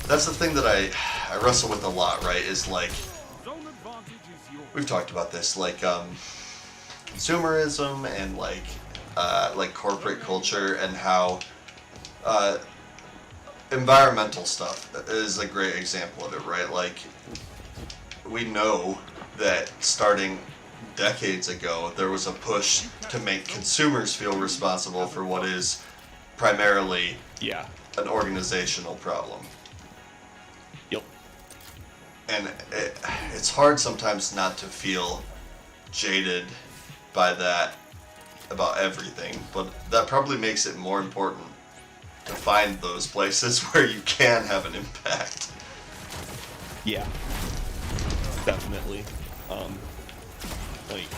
that's the thing that I wrestle with a lot, right? Is like, Zone advantage is yours. we've talked about this, like, consumerism and like corporate culture and how environmental stuff is a great example of it, right? Like, we know that starting decades ago, there was a push to make consumers feel responsible for what is primarily Yeah. an organizational problem. Yep. And it's hard sometimes not to feel jaded by that about everything, but that probably makes it more important to find those places where you can have an impact. Yeah. Definitely. Like,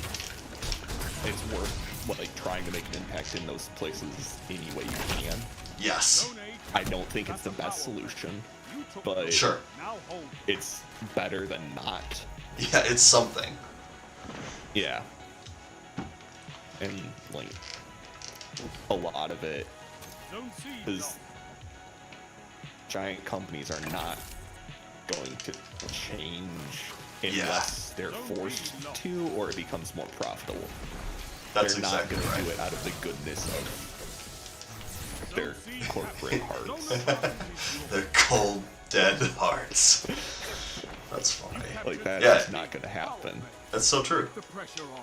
it's worth like trying to make an impact in those places any way you can. Yes. Zone I don't think it's the best solution, A, you took but Sure. now hold. it's better than not. Yeah, it's something. Yeah. And like a lot of it Zone C is lost. giant companies are not going to change Yeah. unless they're forced to, or it becomes more profitable. That's They're exactly not going to right. do it out of the goodness of their corporate hearts. Zone advantage is yours. They're cold, dead hearts. That's funny. Like that Yeah. is not going to happen. That's so true. Put the pressure on.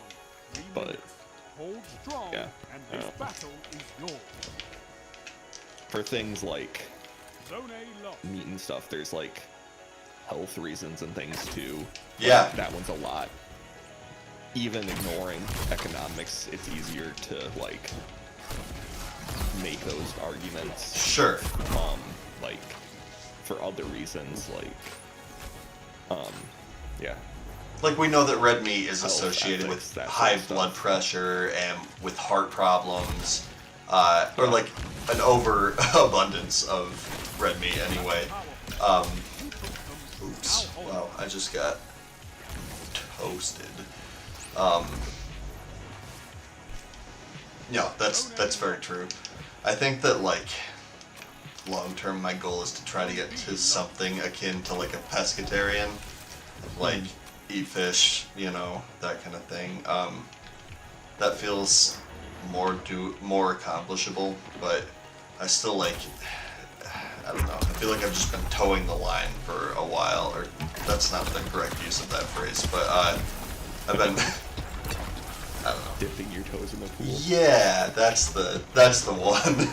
3 But- minutes. Hold strong, Yeah, and I this don't know. battle is yours. For things like Zone A lost. meat and stuff, there's like health reasons and things too. Yeah. That one's a lot. Even ignoring economics, it's easier to like make those arguments. Sure. Like for other reasons, like, yeah. Like, we know that red meat is Health, associated ethics, with that sort high of blood stuff. pressure and with heart problems, or like an overabundance of red meat anyway. Oops. Wow, I just got toasted. Yeah, that's very true. I think that, like, long term, my goal is to try to get to something akin to like a pescatarian, like eat fish, you know, that kind of thing. That feels more accomplishable, but I still like, I don't know. I feel like I've just been towing the line for a while, or that's not the correct use of that phrase, but I've been, I don't know. Dipping your toes in the pool. Yeah, that's the one.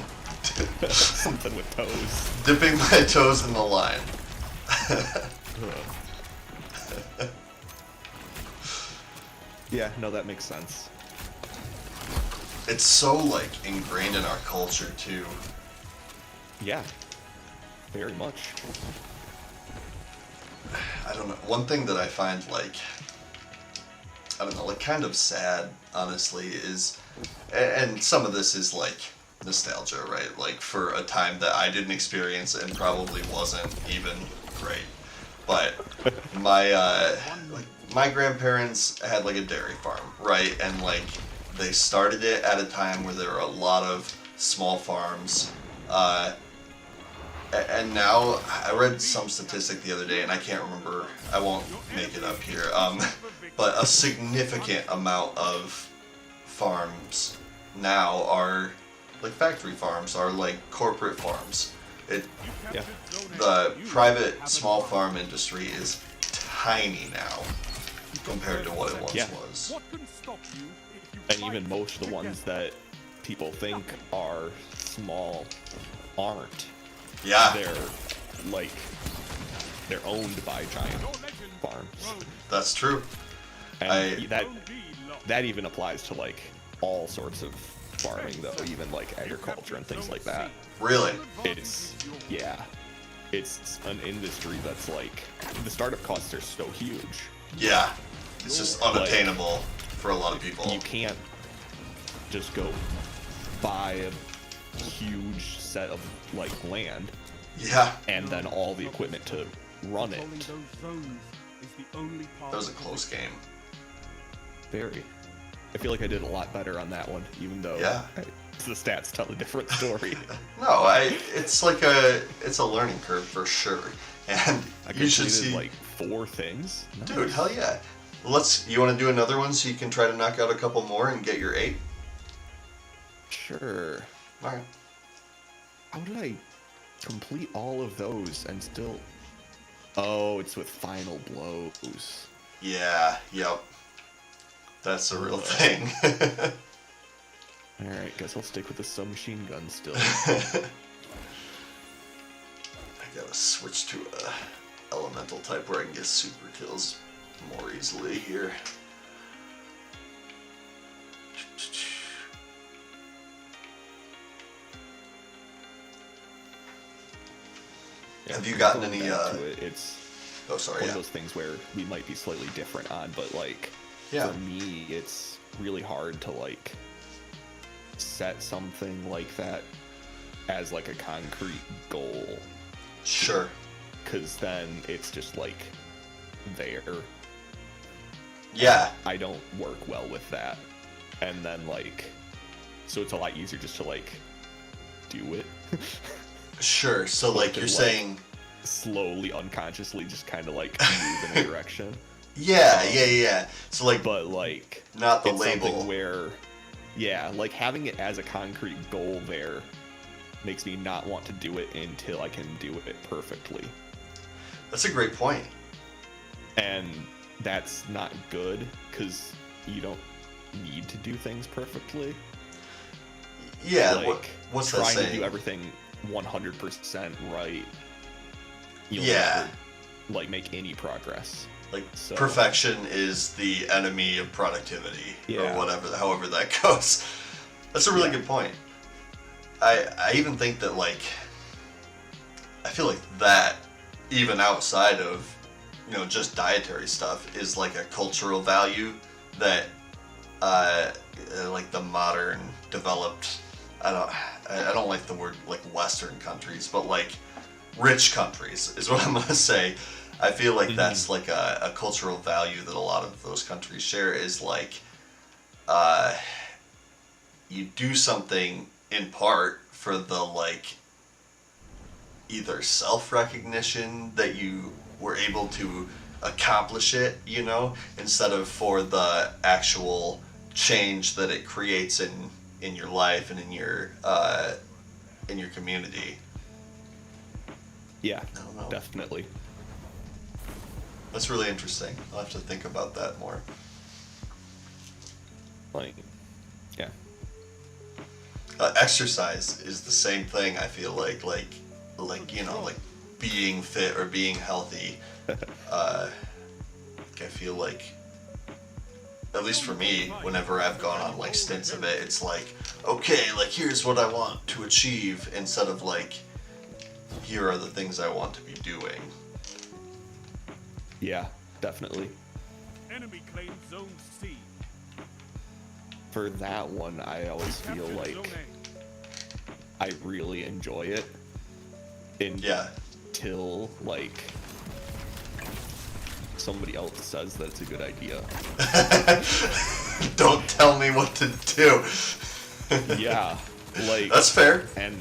Something with toes. Dipping my toes in the line. Yeah, no, that makes sense. It's so, like, ingrained in our culture too. Yeah, very much. I don't know. One thing that I find, like, I don't know, like, kind of sad, honestly, is, and some of this is like nostalgia, right? Like, for a time that I didn't experience and probably wasn't even great. But my grandparents had like a dairy farm, right? And like they started it at a time where there were a lot of small farms. And now I read some statistic the other day, and I can't remember. I won't make it up here. But a significant amount of farms now are like factory farms, are like corporate farms. Yeah. The private small farm industry is tiny now compared to what it once was. What can stop you if you And fight even most of the ones that people think are small aren't. Yeah, They're owned by giant farms. that's true. And that even applies to like all sorts of farming though, even like agriculture and things like that. Really? It's an industry that's like, the startup costs are so huge. Yeah. It's just unattainable for a lot of people. You can't just go buy a huge set of like land Yeah. and then all the equipment to run it. That was a close game. Very. I feel like I did a lot better on that one, even though Yeah. the stats tell a different story. No, it's a learning curve for sure. And I you should completed see, like 4 things. dude, Nice. hell yeah. You want to do another one so you can try to knock out a couple more and get your 8? Sure. Alright. How did I complete all of those and still... Oh, it's with final blows. Yeah, yep. That's a real thing. Alright, guess I'll stick with the submachine gun still. I gotta switch to a elemental type where I can get super kills more easily here. Yeah, Have you gotten going any, back to it, it's Oh, sorry, one yeah. of those things where we might be slightly different on, but like, Yeah. for me, it's really hard to like set something like that as like a concrete goal, Sure. because then it's just like there. Yeah. I don't work well with that, and then like, so it's a lot easier just to like do it. Sure. So, like, you're Like, saying... slowly, unconsciously, just kind of like move in a direction. Yeah. So, like, But like, not the it's label. something where, yeah, like having it as a concrete goal there makes me not want to do it until I can do it perfectly. That's a great point. And that's not good, because you don't need to do things perfectly. Yeah, Like, what's that trying to saying? do everything 100% right, you'll Yeah. never, like, make any progress. Like, So- perfection is the enemy of productivity, Yeah. or whatever, however that goes. That's a really good point. I even think that, like, I feel like that, even outside of, you know, just dietary stuff, is like a cultural value that, like the modern developed, I don't like the word like Western countries, but like rich countries is what I'm gonna say. I feel like that's like a cultural value that a lot of those countries share, is like, you do something in part for the like either self-recognition that you were able to accomplish it, you know, instead of for the actual change that it creates in your life and in your community. Yeah, I don't know. definitely. That's really interesting. I'll have to think about that more. Like, yeah. Exercise is the same thing. I feel like you know, like being fit or being healthy. I feel like, at least for me, whenever I've gone on like stints of it, it's like, okay, like here's what I want to achieve, instead of like, here are the things I want to be doing. Yeah, definitely. Enemy claims Zone C. For that one, I always feel Capture like Zone A. I really enjoy it Yeah. until like somebody else says that it's a good idea. Don't tell me what to do. Yeah, like That's fair. and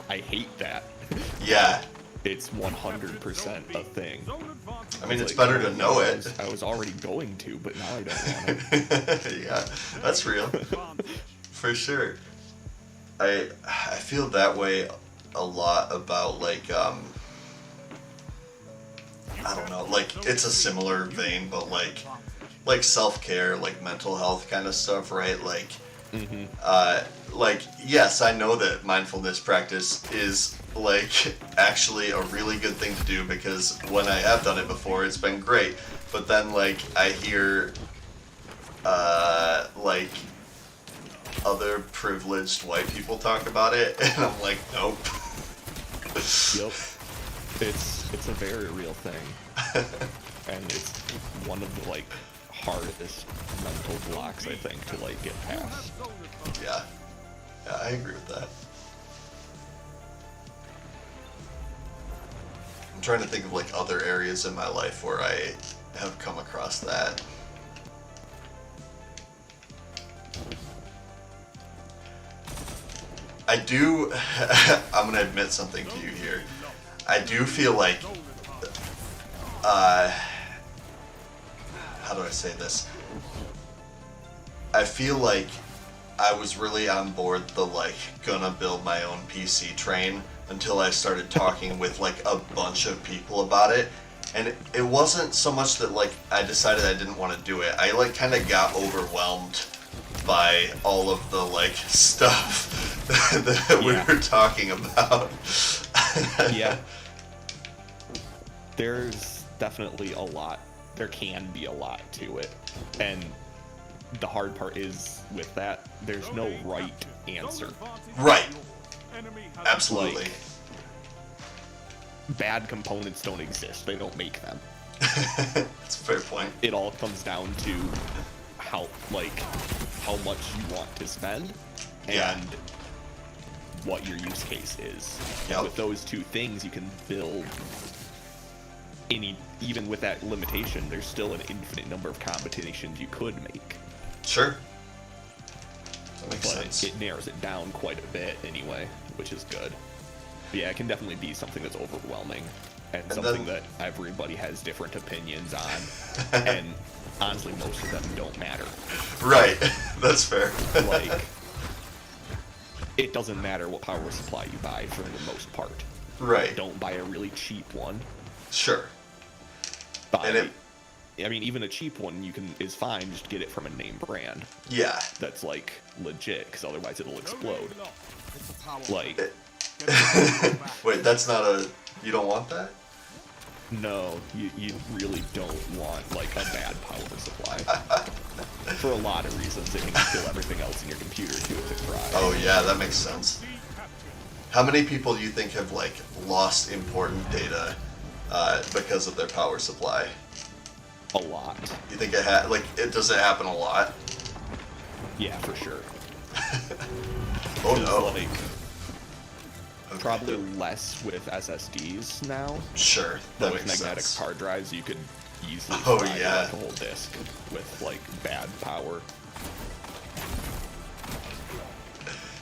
I hate that. Yeah. It's 100% a thing. Zone advantage. I mean, it's Like, better to know it. I was already going to, but now I don't want to. Yeah, that's real. Advantage. For sure. I feel that way a lot about like I don't know, like it's a similar vein, but like self-care, like mental health kind of stuff, right? Like like yes, I know that mindfulness practice is like actually a really good thing to do, because when I have done it before, it's been great. But then like I hear like other privileged white people talk about it, and I'm like, nope. Yep. It's a very real thing. And it's one of the like hardest mental blocks, I think, to like get past. Yeah, I agree with that. I'm trying to think of like other areas in my life where I have come across that. I do, I'm gonna admit something to you here. I do feel like, how do I say this? I feel like I was really on board the like gonna build my own PC train until I started talking with like a bunch of people about it. And it wasn't so much that like I decided I didn't want to do it. I like kind of got overwhelmed by all of the like stuff that we were talking about. Yeah. There's definitely a lot. There can be a lot to it. And the hard part is with that, there's no right answer. Right. Enemy has Absolutely. Like, bad components don't exist. They don't make them. That's a fair point. It all comes down to how much you want to spend and Yeah. what your use case is. Yep. And with those two things, you can build even with that limitation, there's still an infinite number of combinations you could make. Sure. That makes But sense. it narrows it down quite a bit anyway, which is good. But yeah, it can definitely be something that's overwhelming and something that everybody has different opinions on. And honestly, most of them don't matter. Right. That's fair. Like, it doesn't matter what power supply you buy for the most part. Right. Don't buy a really cheap one. Sure. Buy, I mean, even a cheap one is fine. Just get it from a name brand Yeah. that's like legit, because otherwise it'll explode. Like, Wait, that's not a... You don't want that? no, you really don't want like a bad power supply. For a lot of reasons, it can kill everything else in your computer too if it fries. Oh yeah, that makes sense. How many people do you think have like lost important data because of their power supply? A lot. You think it does it happen a lot? Yeah, for sure. Oh 'Cause, no. like, Okay. probably less with SSDs now, Sure, but that with makes magnetic sense. hard drives, you could easily Oh, fry yeah. out the whole disk with like bad power.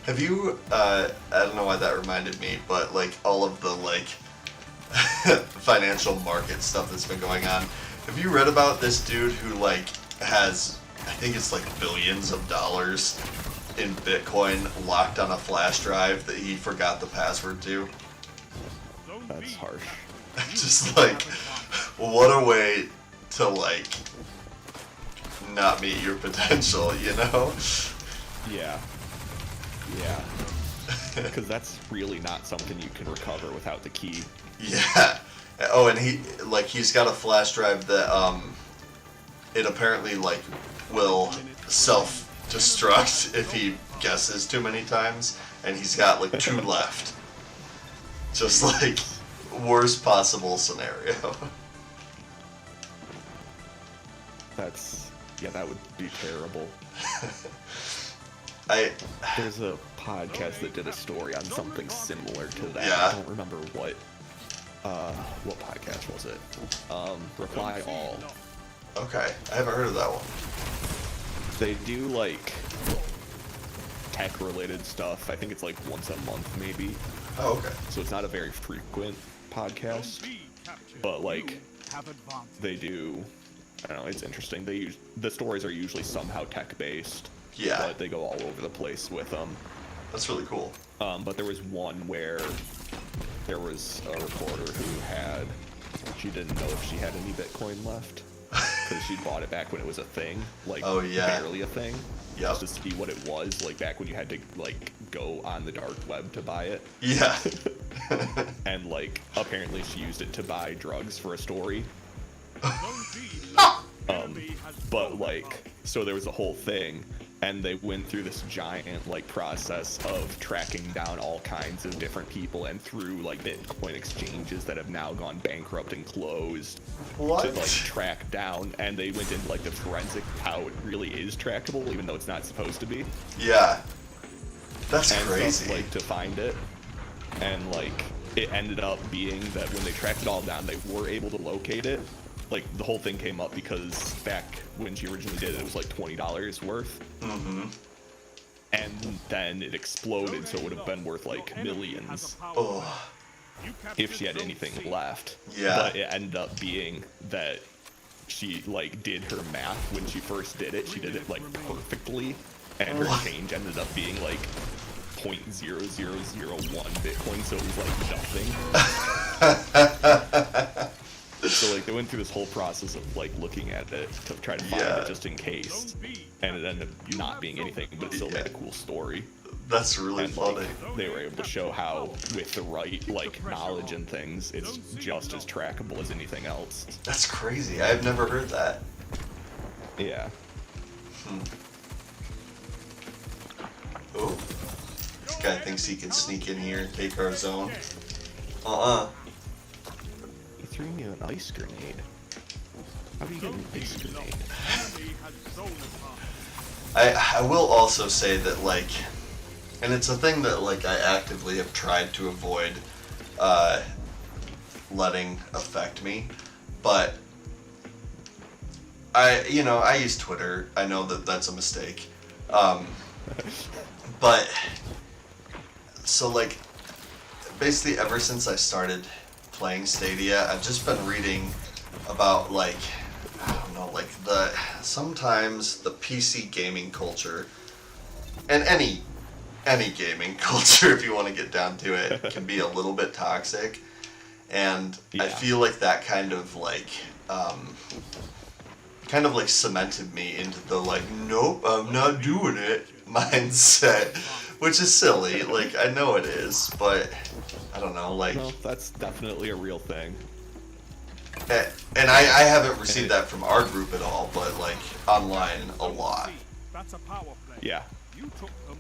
Have you, I don't know why that reminded me, but like all of the like financial market stuff that's been going on. Have you read about this dude who like has, I think it's like billions of dollars in Bitcoin locked on a flash drive that he forgot the password to? Zone That's B. harsh. Just like, what a way to like not meet your potential, you know? Yeah. Yeah. Because that's really not something you can recover without the key. Yeah. Oh, and he's got a flash drive that it apparently like will self-destruct if he guesses too many times, and he's got like 2 left. Just like worst possible scenario. That would be terrible. There's a podcast that did a story on something similar to that. Yeah. I don't remember what podcast was it? Reply All. Okay, I haven't heard of that one. They do like tech related stuff. I think it's like once a month maybe. Oh, okay. So it's not a very frequent podcast, B captured. but like Have advantage. they do, I don't know, it's interesting. The stories are usually somehow tech based. Yeah. But they go all over the place with them. That's really cool. But there was one where there was a reporter she didn't know if she had any Bitcoin left. Because she bought it back when it was a thing. Like, Oh, yeah. barely a thing. Yep. Just to see what it was, like back when you had to, like, go on the dark web to buy it. Yeah. And, like, apparently she used it to buy drugs for a story. Zone B. Enemy has But, zone like, so there was a whole thing. And they went through this giant, like, process of tracking down all kinds of different people and through, like, Bitcoin exchanges that have now gone bankrupt and closed What? to, like, track down. And they went into, like, the forensic how it really is trackable, even though it's not supposed to be. Yeah. That's And crazy. stuff, like, to find it. And, like, it ended up being that when they tracked it all down, they were able to locate it. Like, the whole thing came up because back when she originally did it, it was like $20 worth. Mm-hmm. And then it exploded, so it would have been worth like millions Oh. if she had anything left. Yeah. But it ended up being that she like did her math when she first did it. She did it like perfectly, and her What? change ended up being like 0.0001 Bitcoin, so it was like nothing. So like they went through this whole process of like looking at it to try to find Yeah. it just in case, and it ended up not being anything, but it still made a cool story. That's really And funny. like, they were able to show how, with the right like knowledge and things, it's just as trackable as anything else. That's crazy. I've never heard that. Yeah. Oh. This guy thinks he can sneak in here and take our zone. Uh-uh. He threw me an ice grenade. How do you get an ice grenade? Enemy has zone advantage. I will also say that, like, and it's a thing that, like, I actively have tried to avoid letting affect me, but I use Twitter. I know that that's a mistake. But, so, like, basically ever since I started playing Stadia, I've just been reading about, like, I don't know, like, sometimes the PC gaming culture, and any gaming culture, if you want to get down to it, can be a little bit toxic, and I Yeah. feel like that kind of like cemented me into the like, nope, I'm not doing it mindset, which is silly. Like, I know it is, but I don't know, like, No, that's definitely a real thing. and I haven't received that from our group at all, but like online a lot. That's a power play. Yeah. You took them.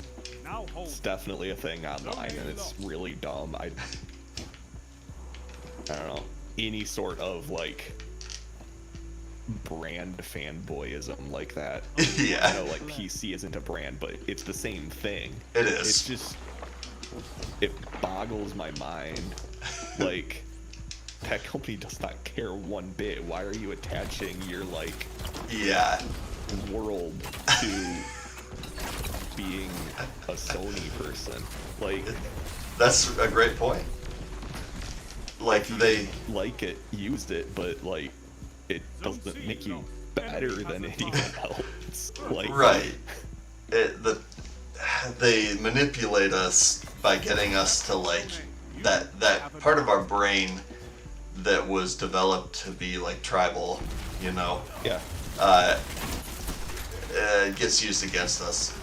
Now hold. It's definitely a thing online, and it's really dumb. I don't know. Any sort of like brand fanboyism like that. Yeah. I know like PC isn't a brand, but it's the same thing. It is. It's just, it boggles my mind. Like, that company does not care one bit. Why are you attaching your like Yeah. world to being a Sony person? Like, That's a great point. Like they like it, used it, but like it doesn't make you better than anyone else. Like, right. They manipulate us by getting us to like that part of our brain that was developed to be like tribal, you know. yeah, Gets used against us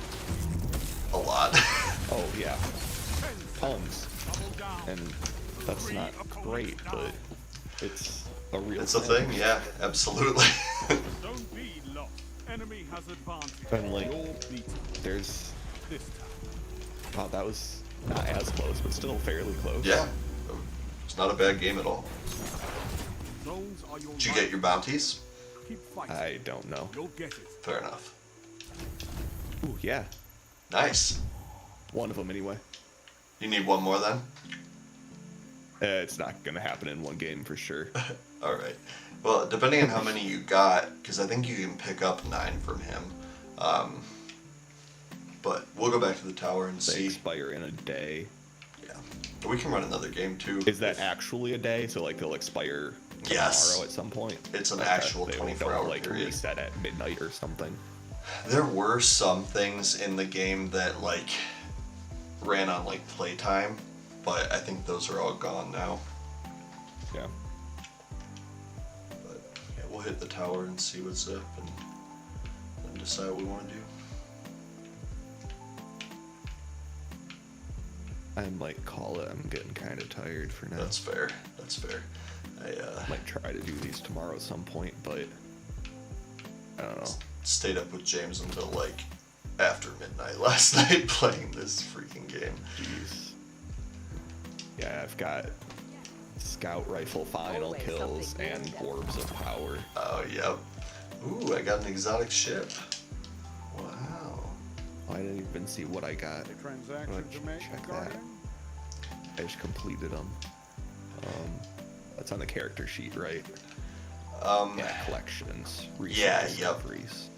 a lot. oh yeah, tons, and that's not great, but it's a real. It's a thing, yeah, absolutely. Don't be lost. Enemy has advantage. And like, You're beaten there's, this time. wow, that was not as close, but still fairly close. Yeah, it's not a bad game at all. Zones are your Did you life. get your bounties? Keep fighting. I don't know. You'll get it. Fair enough. Ooh, yeah, Nice. one of them anyway. You need one more then? It's not gonna happen in one game for sure. Alright. Well, depending on how many you got, because I think you can pick up 9 from him. But we'll go back to the tower and They see. expire in a day. Yeah. We can run another game too. Is that actually a day? So like they'll expire Yes. tomorrow at some point? It's an Okay, actual they 24-hour like period. reset at midnight or something. There were some things in the game that like ran on like playtime, but I think those are all gone now. Yeah. But yeah, we'll hit the tower and see what's up and then decide what we want to do. I might call it. I'm getting kind of tired for now. That's fair. That's fair. I Might try to do these tomorrow at some point, but I don't know. stayed up with James until like after midnight last night playing this freaking game. Jeez. Yeah, I've got scout rifle final Always kills something new and to get. orbs of power. Oh, yep. Ooh, I got an exotic ship. Wow. Oh, I didn't even see what I got. A transaction to make, Check that. Guardian? I just completed them. That's on the character sheet, right? Yeah, collections. Yeah, Recent yep. discoveries.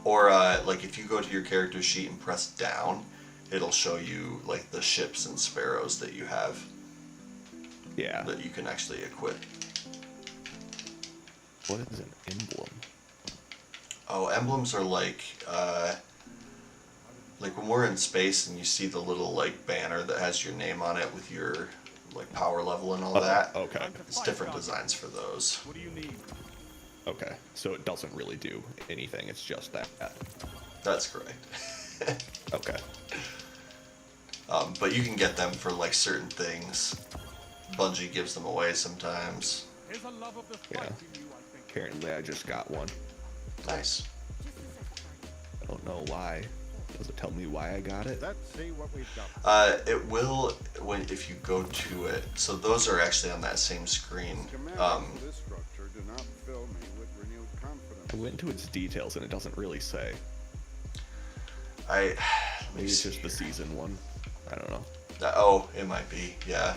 Or like if you go to your character sheet and press down, it'll show you like the ships and sparrows that you have Yeah. that you can actually equip. What is an emblem? Oh, emblems are like when we're in space and you see the little like banner that has your name on it with your like power level and all that. Okay. It's different designs for those. What do you need? Okay. So it doesn't really do anything. It's just that. That's correct. Okay. But you can get them for like certain things. Bungie gives them away sometimes. Here's a love of the Yeah. fight in you, I think. Apparently I just got one. Nice. I don't know why. Does it tell me why I got it? Let's see what we've got. It will if you go to it. So those are actually on that same screen. Schematics for this structure do not fill me with renewed confidence. I went into its details and it doesn't really say. Let me Maybe it's see just the here. season one. I don't know. Oh, it might be. Yeah.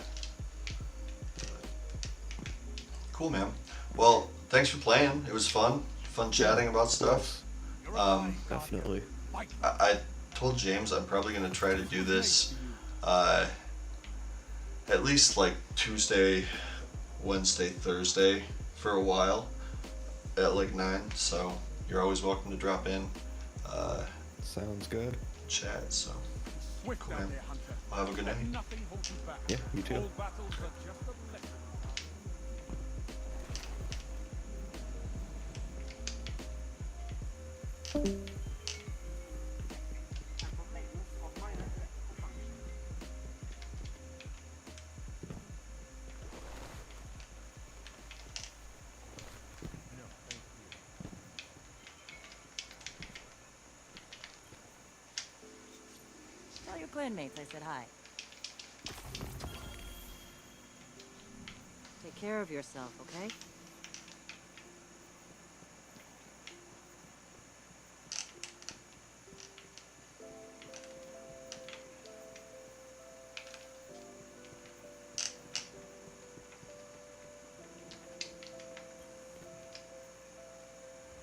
Cool, man. Well, thanks for playing. It was fun. Fun chatting about stuff. You're alive, Definitely. Fight. I told James I'm probably gonna try to do this at least like Tuesday, Wednesday, Thursday for a while at like 9. So you're always welcome to drop in, Sounds good. chat. So Swift Cool, out man. there, Hunter. well, have a good Let night. nothing hold you back. Yeah, you too. All battles are just a lesson. clanmates I said hi. Take care of yourself, okay?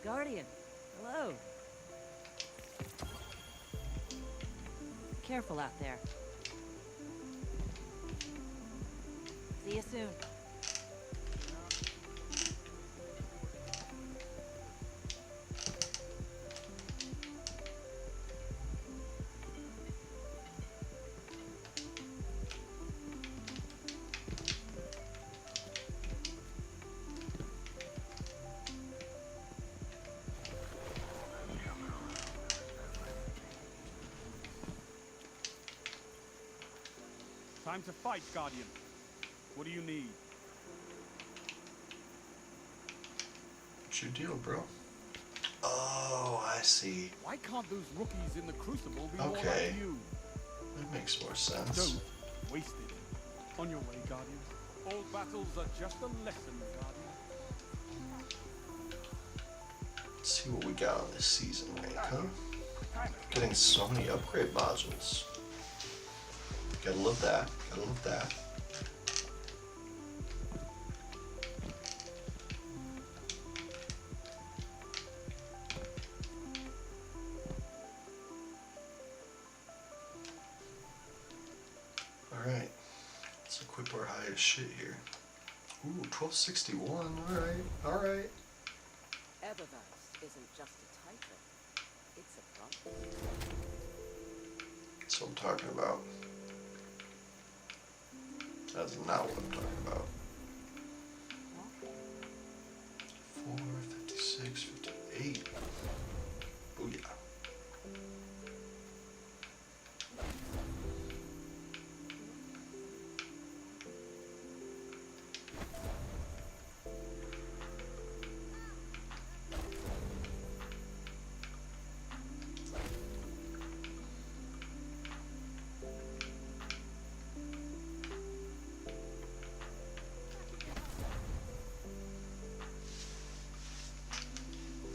Guardian, hello. Careful out there. See you soon. Time to fight, Guardian. What do you need? What's your deal, bro? Oh, I see. Why can't those rookies in the Crucible be more Okay. like you? That makes more sense. Don't waste it. On your way, Guardian. All battles are just a lesson, Guardian. Let's see what we got on this season rank, huh? Getting so many upgrade modules. Gotta love that. Gotta love that. Alright. Let's equip our highest shit here. Ooh, 1261. Alright. Alright. Eververse isn't just a title. It's a problem. That's what I'm talking about. That's not what I'm talking about. 4, 56, 58. Booyah.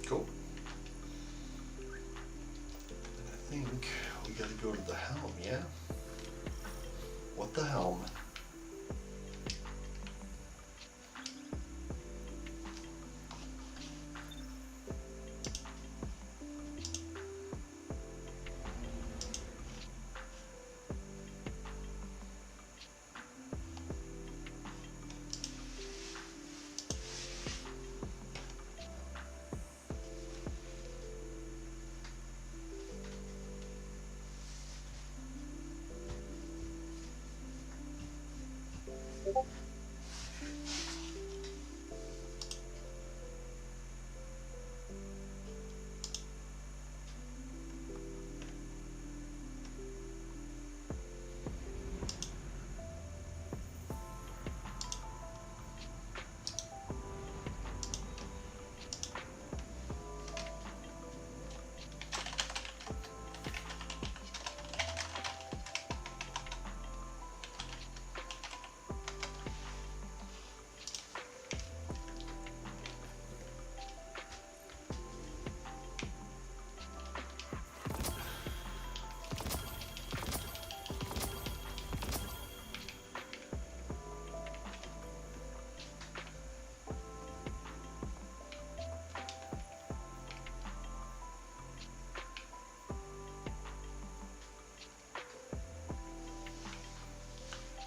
Cool. And I think we gotta go to the helm, yeah? What the helm?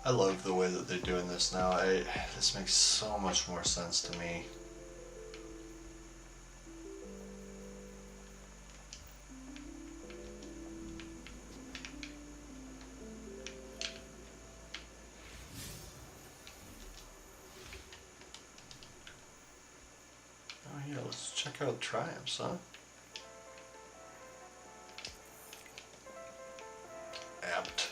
I love the way that they're doing this now. This makes so much more sense to me. Oh yeah, let's check out Triumphs, huh? Apt.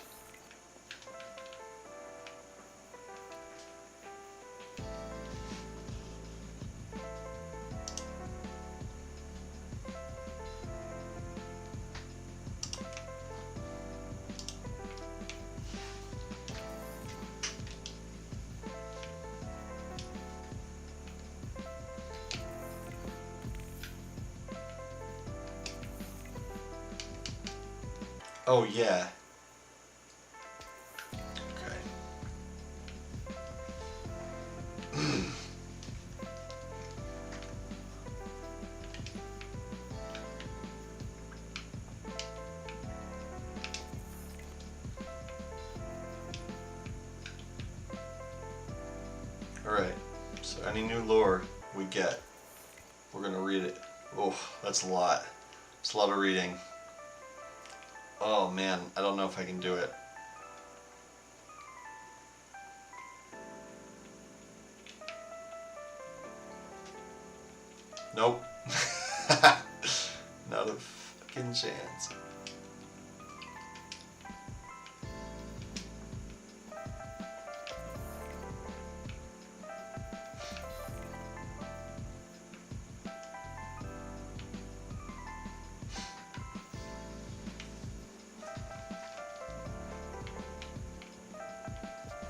Oh, yeah. Okay. Alright, so any new lore we get, we're gonna read it. Oh, that's a lot. It's a lot of reading. Oh man, I don't know if I can do it. Nope. Not a fucking chance.